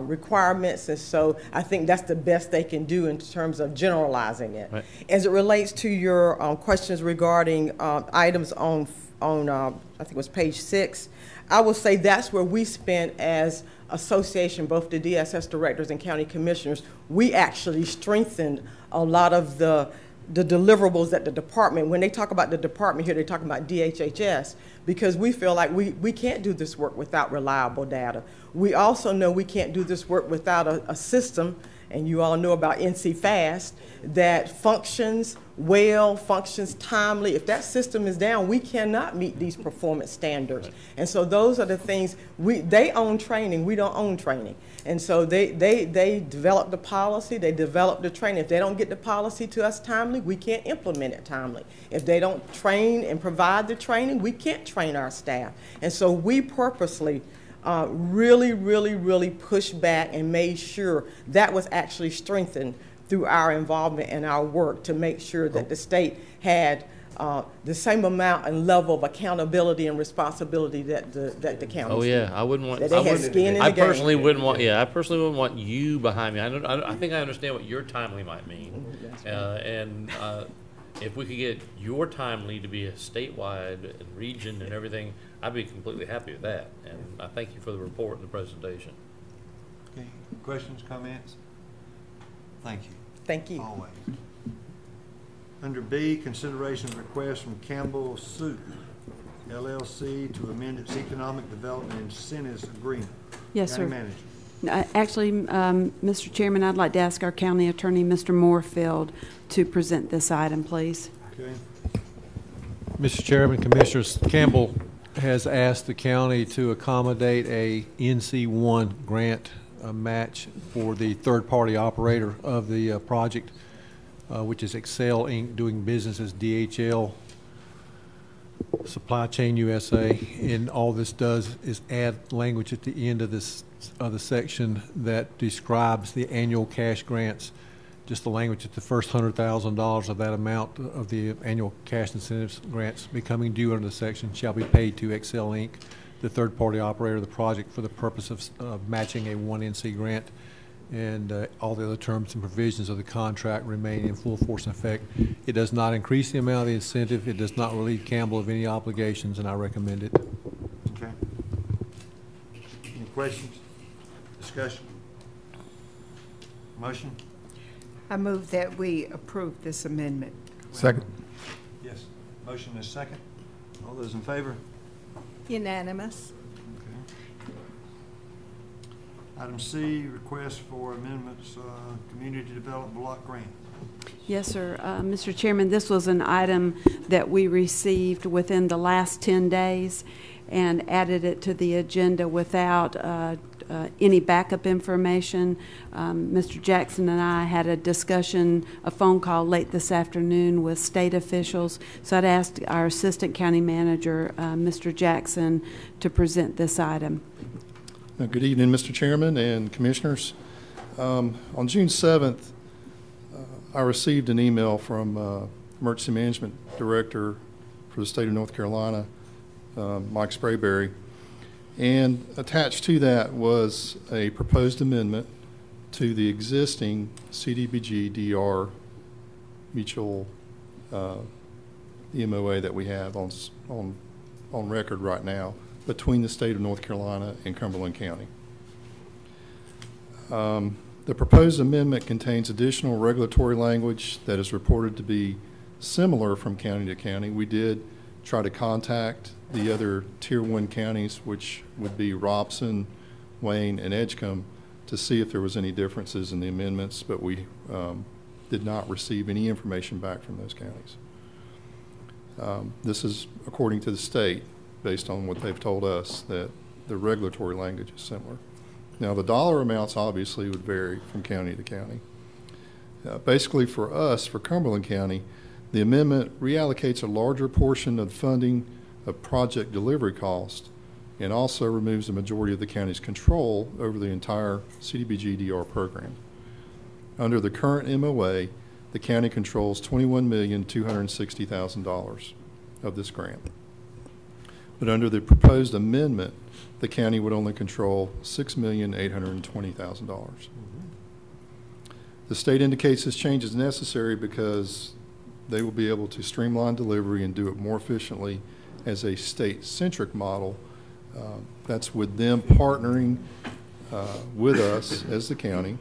requirements. And so I think that's the best they can do in terms of generalizing it. Right. As it relates to your questions regarding items on I think it was page 6, I will say that's where we spent as association, both the DSS directors and county commissioners, we actually strengthened a lot of the deliverables that the department, when they talk about the department here, they're talking about DHHS, because we feel like we can't do this work without reliable data. We also know we can't do this work without a system, and you all know about NC Fast, that functions well, functions timely. If that system is down, we cannot meet these performance standards. Right. And so those are the things, they own training, we don't own training. And so they develop the policy, they develop the training. If they don't get the policy to us timely, we can't implement it timely. If they don't train and provide the training, we can't train our staff. And so we purposely really pushed back and made sure that was actually strengthened through our involvement and our work to make sure that the state had the same amount and level of accountability and responsibility that the county. Oh yeah, I wouldn't want. I personally wouldn't want. Yeah, I personally wouldn't want you behind me. I think I understand what your timely might mean, if we could get your timely to be a statewide and region and everything, I'd be completely happy with that. And I thank you for the report and the presentation. Okay, questions, comments? Thank you. Thank you. Always. Under B, consideration of request from Campbell Soup LLC to amend its economic development incentives agreement. Yes, County sir. Manager. Actually, Mr. Chairman, I'd like to ask our county attorney, Mr. Moorfield, to present this item, please. Okay. Mr. Chairman, Commissioners, Campbell has asked the county to accommodate a NC1 grant match for the third-party operator of the project, which is Excel Inc., doing business as DHL Supply Chain USA. And all this does is add language at the end of this other section that describes the annual cash grants. Just the language that the first $100,000 of that amount of the annual cash incentives grants becoming due under the section shall be paid to Excel Inc., the third-party operator of the project, for the purpose of matching a 1NC grant. And all the other terms and provisions of the contract remain in full force and effect. It does not increase the amount of the incentive. It does not relieve Campbell of any obligations, and I recommend it. Okay. Any questions? Discussion? Motion? I move that we approve this amendment. Second. Yes. Motion is second. All those in favor? Unanimous. Okay. Item C, request for amendments, community development block grant. Yes, sir. Mr. Chairman, this was an item that we received within the last 10 days. and added it to the agenda without any backup information. Mr. Jackson and I had a discussion, a phone call late this afternoon with state officials. So I'd asked our Assistant County Manager, Mr. Jackson, to present this item. Good evening, Mr. Chairman and Commissioners. On June 7th, I received an email from Emergency Management Director for the state of North Carolina, Mike Sprayberry, and attached to that was a proposed amendment to the existing CDBG-DR mutual MOA that we have on record right now between the state of North Carolina and Cumberland County. The proposed amendment contains additional regulatory language that is reported to be similar from county to county. We did try to contact the other Tier 1 counties, which would be Robson, Wayne, and Edgecombe, to see if there was any differences in the amendments, but we did not receive any information back from those counties. This is according to the state, based on what they've told us, that the regulatory language is similar. Now, the dollar amounts obviously would vary from county to county. Basically, for us, for Cumberland County, the amendment reallocates a larger portion of funding of project delivery cost and also removes the majority of the county's control over the entire CDBG-DR program. Under the current MOA, the county controls $21,260,000 of this grant. But under the proposed amendment, the county would only control $6,820,000. The state indicates this change is necessary because they will be able to streamline delivery and do it more efficiently as a state-centric model. That's with them partnering with us as the county.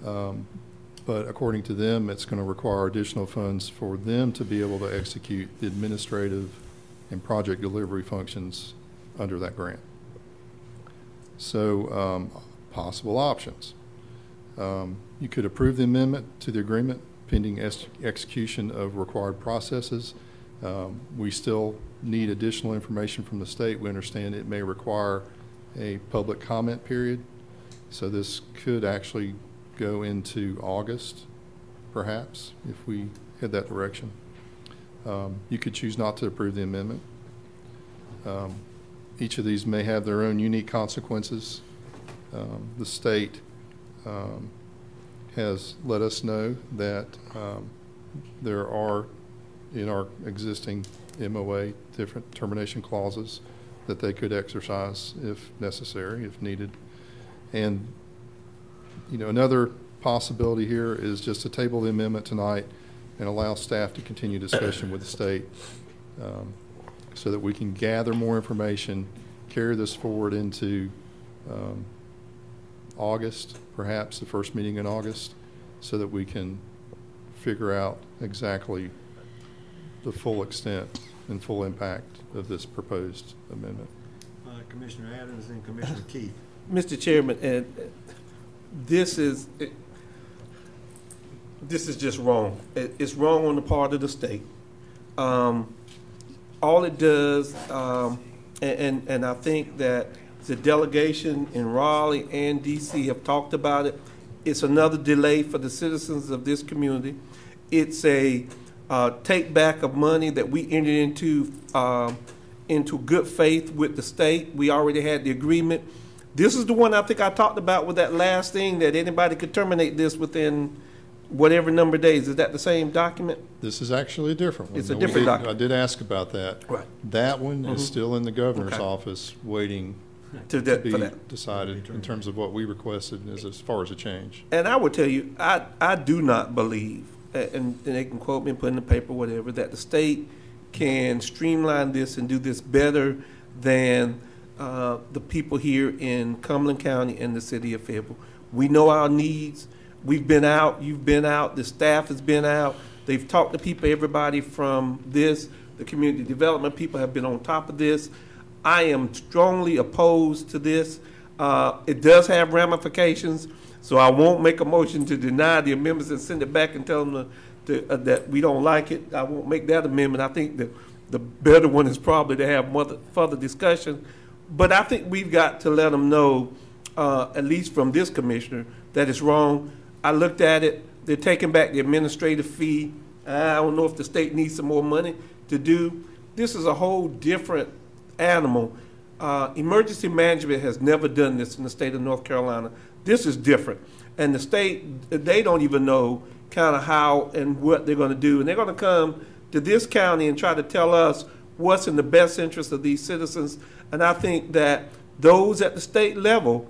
But according to them, it's going to require additional funds for them to be able to execute the administrative and project delivery functions under that grant. So possible options. You could approve the amendment to the agreement pending execution of required processes. We still need additional information from the state. We understand it may require a public comment period. So this could actually go into August, perhaps, if we head that direction. You could choose not to approve the amendment. Each of these may have their own unique consequences. The state has let us know that there are, in our existing MOA, different termination clauses that they could exercise if necessary, if needed. And, you know, another possibility here is just to table the amendment tonight and allow staff to continue discussion with the state so that we can gather more information, carry this forward into August, perhaps the first meeting in August, so that we can figure out exactly the full extent and full impact of this proposed amendment. Commissioner Adams and Commissioner Keith. Mr. Chairman, this is just wrong. It's wrong on the part of the state. All it does, and I think that the delegation in Raleigh and DC have talked about it. It's another delay for the citizens of this community. It's a take back of money that we entered into good faith with the state. We already had the agreement. This is the one I think I talked about with that last thing, that anybody could terminate this within whatever number of days. Is that the same document? This is actually a different one. It's a different document. I did ask about that. Right. That one is still in the governor's office waiting to be decided in terms of what we requested as far as a change. And I would tell you, I do not believe, and they can quote me and put in the paper, whatever, that the state can streamline this and do this better than the people here in Cumberland County and the city of Fayetteville. We know our needs. We've been out, you've been out, the staff has been out. They've talked to people, everybody from this, the community development people have been on top of this. I am strongly opposed to this. It does have ramifications, so I won't make a motion to deny the amendments and send it back and tell them that we don't like it. I won't make that amendment. I think that the better one is probably to have further discussion. But I think we've got to let them know, at least from this commissioner, that it's wrong. I looked at it. They're taking back the administrative fee. I don't know if the state needs some more money to do. This is a whole different animal. Emergency management has never done this in the state of North Carolina. This is different. And the state, they don't even know kind of how and what they're going to do. And they're going to come to this county and try to tell us what's in the best interest of these citizens. And I think that those at the state level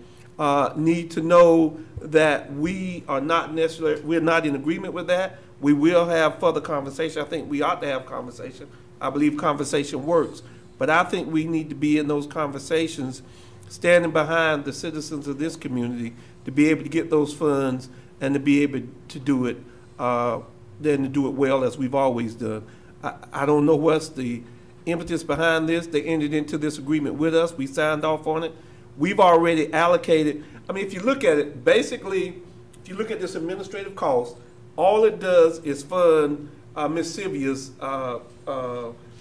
need to know that we are not necessarily, we're not in agreement with that. We will have further conversation. I think we ought to have conversation. I believe conversation works. But I think we need to be in those conversations, standing behind the citizens of this community to be able to get those funds and to be able to do it, then to do it well as we've always done. I don't know what's the impetus behind this. They entered into this agreement with us. We signed off on it. We've already allocated. I mean, if you look at it, basically, if you look at this administrative cost, all it does is fund Ms. Sylvia's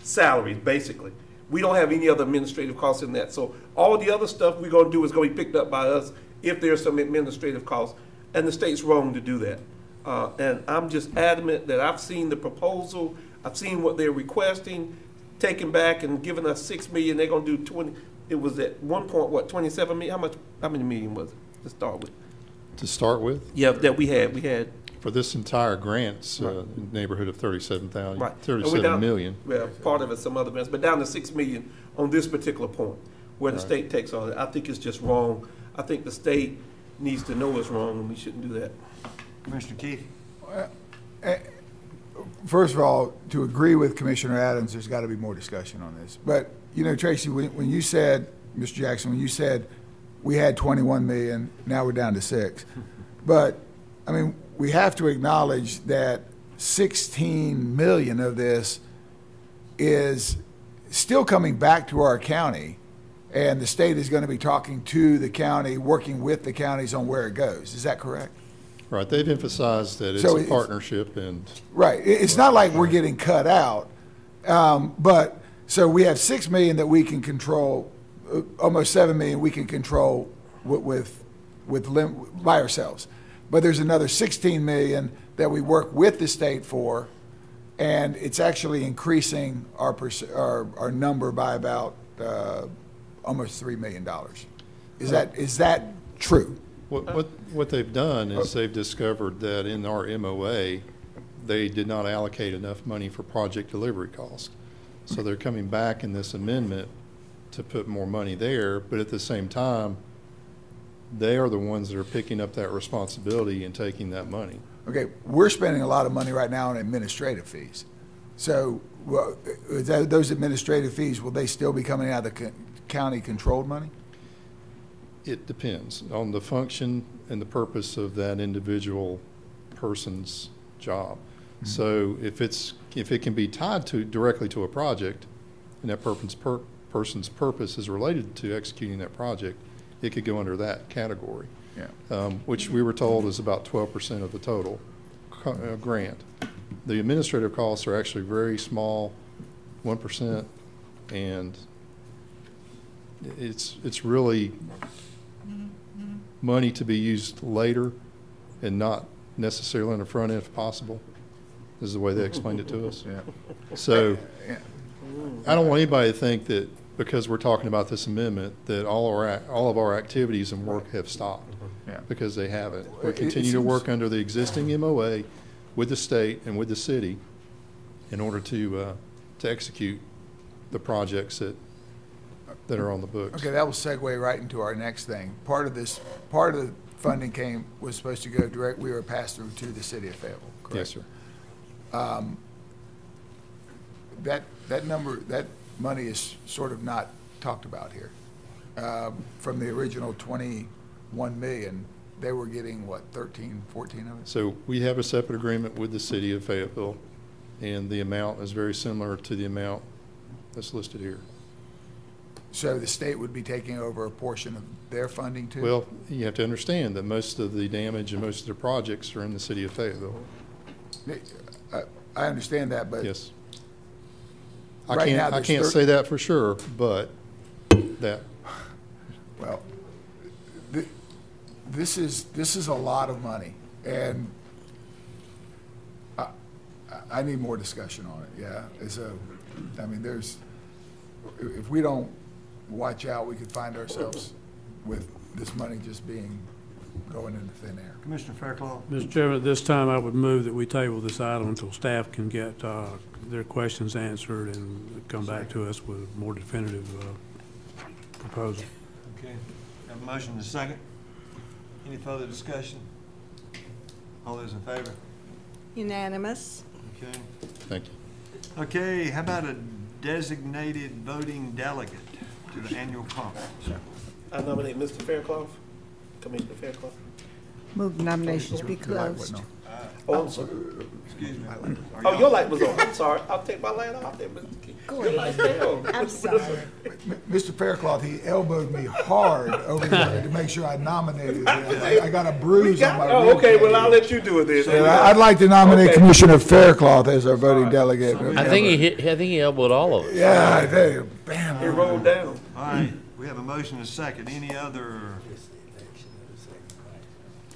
salaries, basically. We don't have any other administrative costs in that. So all the other stuff we're going to do is going to be picked up by us if there's some administrative costs. And the state's wrong to do that. And I'm just adamant that I've seen the proposal. I've seen what they're requesting, taking back and giving us $6 million. They're going to do 20. It was at one point, what, 27 million? How many million was it to start with? To start with? Yeah, that we had. For this entire grant, neighborhood of 37,000, right. 37 million. Well, part of it, some other grants, but down to $6 million on this particular point, where the state takes on it. I think it's just wrong. I think the state needs to know it's wrong, and we shouldn't do that. Commissioner Keith? First of all, to agree with Commissioner Adams, there's got to be more discussion on this. But, you know, Tracy, when you said, Mr. Jackson, when you said we had 21 million, now we're down to 6. But, I mean, we have to acknowledge that 16 million of this is still coming back to our county, and the state is going to be talking to the county, working with the counties on where it goes. Is that correct? Right. They've emphasized that it's a partnership and. Right. It's not like we're getting cut out. But so we have 6 million that we can control, almost 7 million we can control by ourselves. But there's another 16 million that we work with the state for, and it's actually increasing our number by about almost $3 million. Is that true? What they've done is they've discovered that in our MOA, they did not allocate enough money for project delivery costs. So they're coming back in this amendment to put more money there, but at the same time, they are the ones that are picking up that responsibility and taking that money. Okay, we're spending a lot of money right now on administrative fees. So those administrative fees, will they still be coming out of the county-controlled money? It depends on the function and the purpose of that individual person's job. Mm-hmm. So if it can be tied directly to a project, and that person's purpose is related to executing that project, it could go under that category. Yeah. Which we were told is about 12% of the total grant. The administrative costs are actually very small, 1%, and it's really money to be used later and not necessarily on the front end if possible. This is the way they explained it to us. Yeah. So I don't want anybody to think that because we're talking about this amendment that all of our activities and work have stopped. Yeah. Because they haven't. We continue to work under the existing MOA with the state and with the city in order to execute the projects that are on the books. Okay, that will segue right into our next thing. Part of the funding was supposed to go direct. We were passed through to the city of Fayetteville, correct? Yes, sir. That money is sort of not talked about here. From the original 21 million, they were getting what, 13, 14 of it? So we have a separate agreement with the city of Fayetteville, and the amount is very similar to the amount that's listed here. So the state would be taking over a portion of their funding too? Well, you have to understand that most of the damage and most of the projects are in the city of Fayetteville. I understand that, but yes, right now. I can't say that for sure, but that. Well, this is a lot of money, and I need more discussion on it, yeah. I mean, if we don't watch out, we could find ourselves with this money just going into thin air. Commissioner Fairclough? Mr. Chairman, at this time, I would move that we table this item until staff can get their questions answered and come back to us with a more definitive proposal. Okay. Have a motion and a second. Any further discussion? All those in favor? Unanimous. Okay. Thank you. Okay, how about a designated voting delegate to the annual conference? I nominate Mr. Fairclough, Commissioner Fairclough. Move nominations be closed. Oh, I'm sorry. Excuse me. Oh, your light was on. I'm sorry. I'll take my light off there, Mr. Key. Your light stay on. I'm sorry. Mr. Faircloth, he elbowed me hard over there to make sure I nominated him. I got a bruise on my rib. Oh, okay. Well, I'll let you do it then. So I'd like to nominate Commissioner Faircloth as our voting delegate. I think he elbowed all of us. Yeah, I do. Bam. He rolled down. All right, we have a motion and a second. Any other?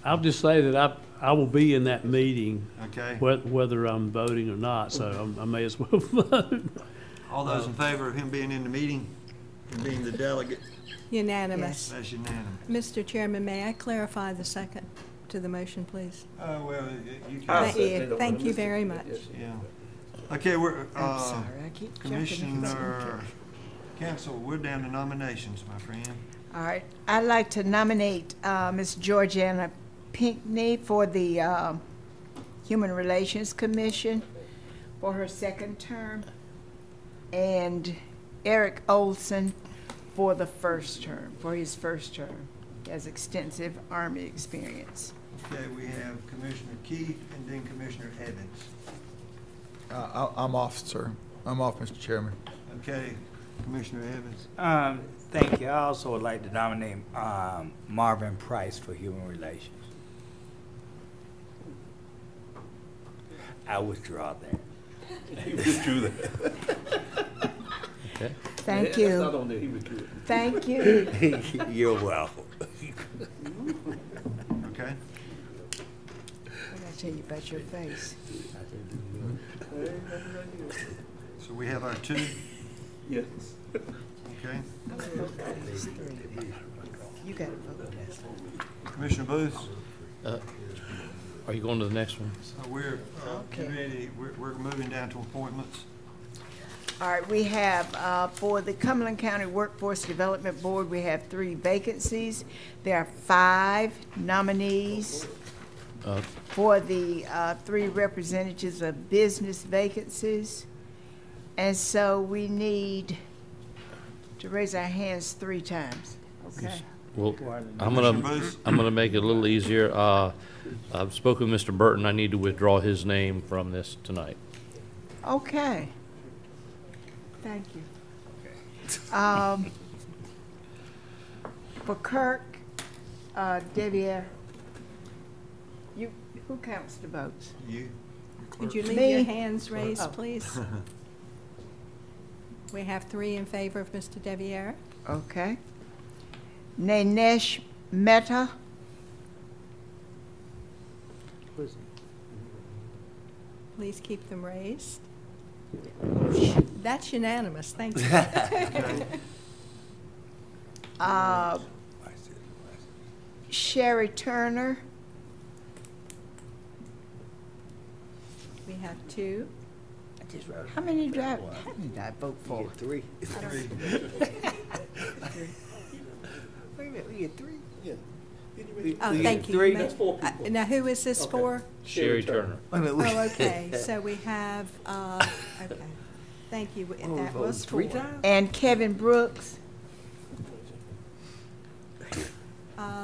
I'll just say that I will be in that meeting, Okay. whether I'm voting or not, so I may as well vote. All those in favor of him being in the meeting and being the delegate? Unanimous. That's unanimous. Mr. Chairman, may I clarify the second to the motion, please? Well, you can. Thank you very much. Yeah. Okay, we're, I'm sorry, I keep jumping. Commissioner Council, we're down to nominations, my friend. All right, I'd like to nominate Ms. Georgiana Pinckney for the Human Relations Commission for her second term, and Eric Olson for the first term, for his first term. He has extensive Army experience. Okay, we have Commissioner Keith and then Commissioner Evans. I'm off, sir. I'm off, Mr. Chairman. Okay, Commissioner Evans. Thank you. I also would like to nominate Marvin Price for Human Relations. I withdraw that. He withdrew that. Okay. Thank Yeah, that's not you. on there. He withdrew it. Thank you. You're welcome. Okay. I gotta tell you about your face. So we have our two, Yes. okay? You gotta vote yes. Commissioner Booth, Are you going to the next one? we're Okay. ready, we're moving down to appointments. All right, we have, for the Cumberland County Workforce Development Board, we have 3 vacancies. There are 5 nominees for the 3 representatives of business vacancies. And so we need to raise our hands 3 times, okay? Well, I'm gonna make it a little easier. I've spoken with Mr. Burton. I need to withdraw his name from this tonight. Okay. Thank you. For Kirk, Devier, who counts the votes? You. Could you leave Me? your hands raised, Oh. please? We have 3 in favor of Mr. Deviere. Okay. Nanesh Mehta. Please keep them raised. That's unanimous, thank you. Sherry Turner. We have 2. How many did I vote for? 3. Three. Wait a minute, we get 3? Yeah. Oh, thank you. 3. That's 4 people. Now, who is this for? Sherry Turner. Oh, okay, so we have, okay, thank you, and that was 4. And Kevin Brooks.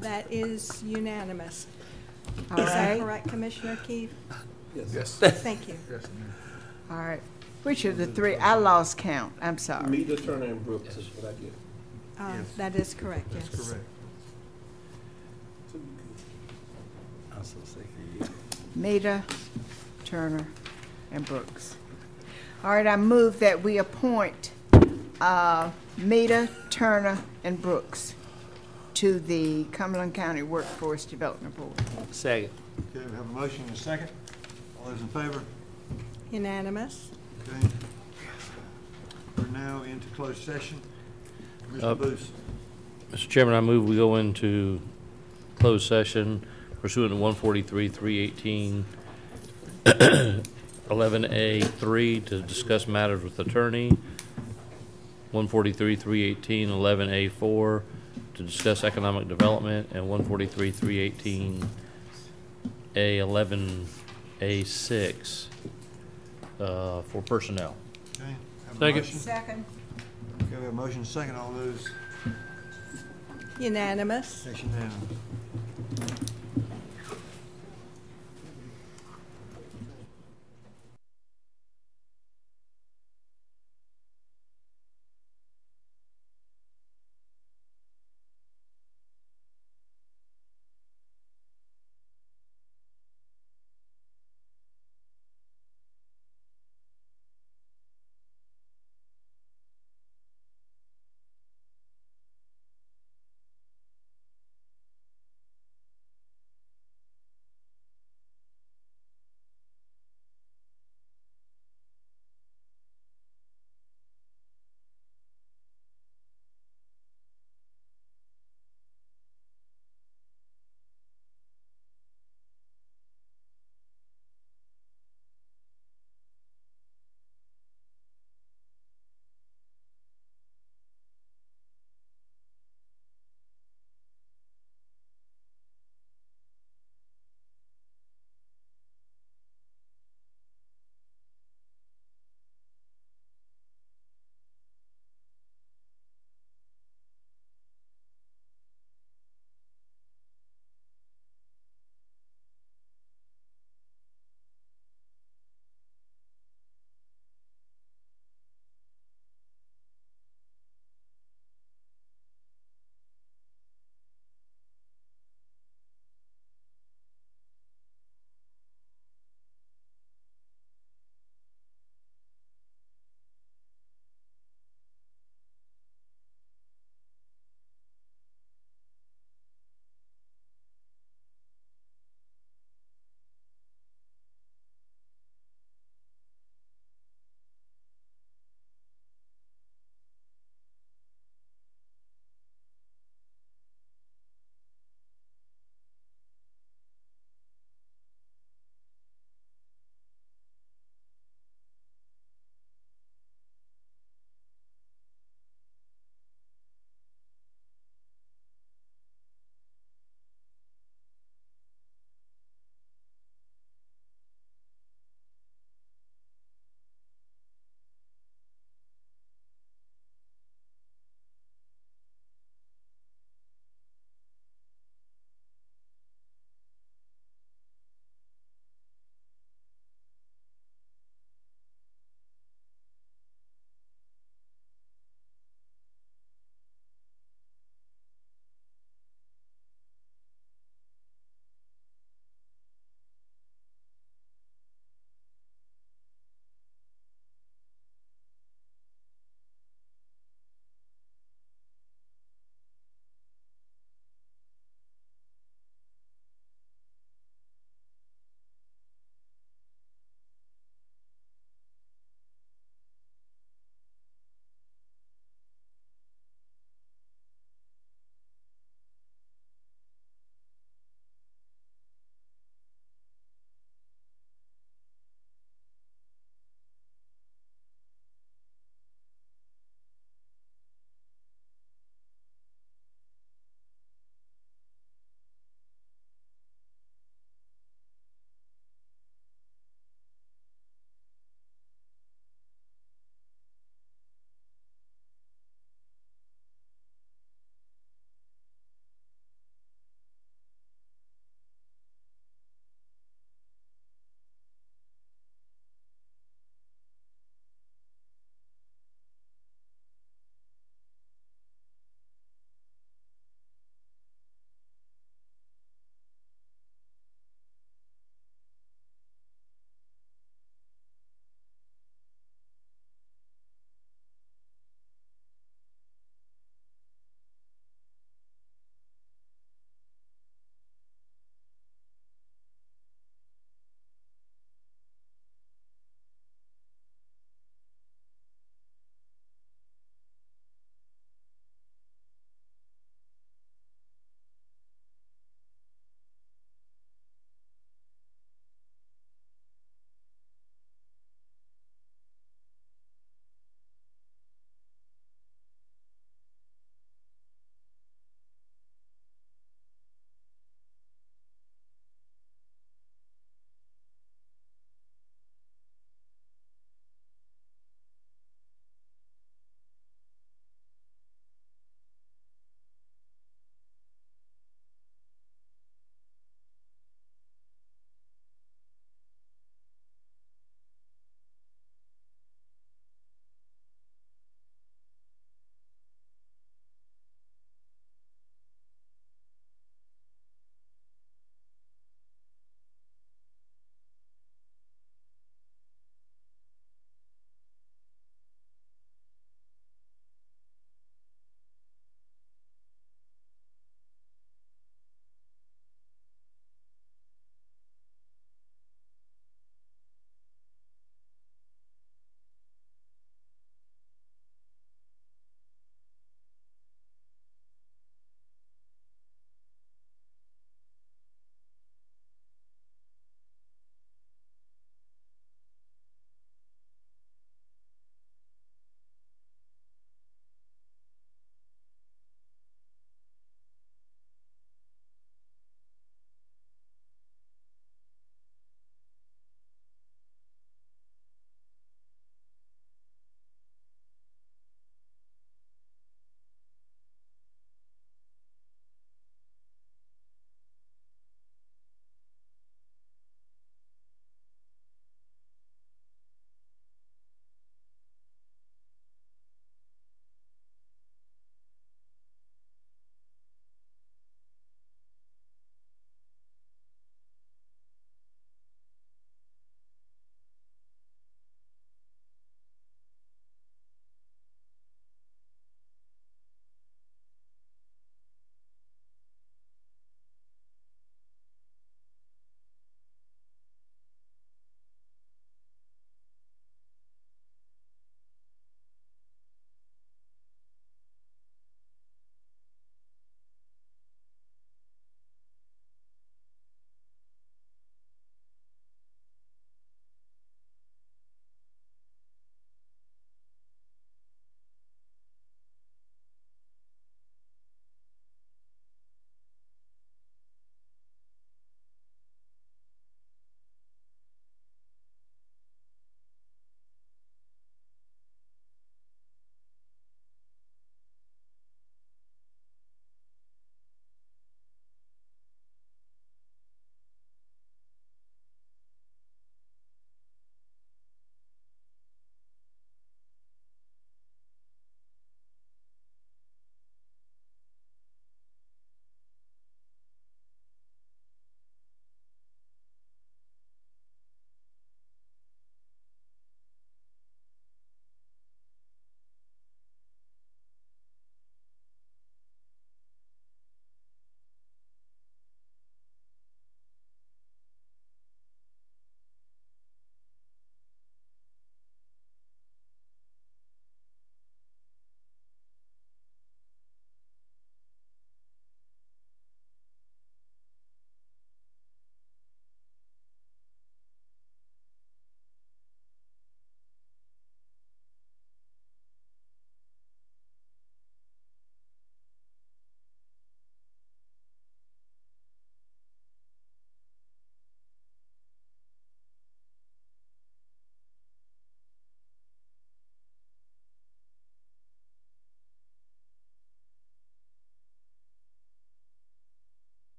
That is unanimous. All Is that right. correct, Commissioner Keith? Yes. Thank you. Yes, All right. Which of the 3? I lost count. I'm sorry. Meter, Turner, and Brooks is what I get. Yes. That is correct, yes. That's correct. I'm so sick of you. Meta, Turner, and Brooks. All right, I move that we appoint Meta, Turner, and Brooks to the Cumberland County Workforce Development Board. Second. Okay, we have a motion and a second. All those in favor? Unanimous. Okay. We're now into closed session. Mr. Booth. Mr. Chairman, I move we go into closed session pursuant to 143-318 11A3 to discuss matters with attorney, 143-318 11A4 to discuss economic development, and 143-318 A11A6 for personnel. Okay. Have a Second. motion? Second. Okay, we have a motion and a second. All those. Unanimous. That's unanimous.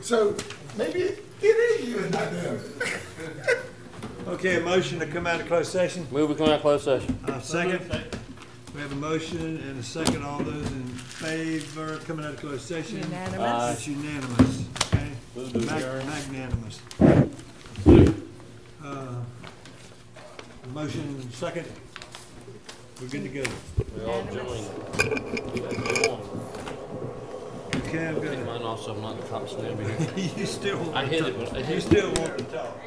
So maybe it is you and not them. Okay, a motion to come out of closed session. Move we come out of closed session. Second. We have a motion and a second. All those in favor of coming out of closed session? Unanimous. It's unanimous, okay? Magnanimous. Motion second. We're good to go. We all joined. Okay, I'm Take good. mine off so I'm not the cops. You still want I to hit talk. it, but I hit You it. still want to talk.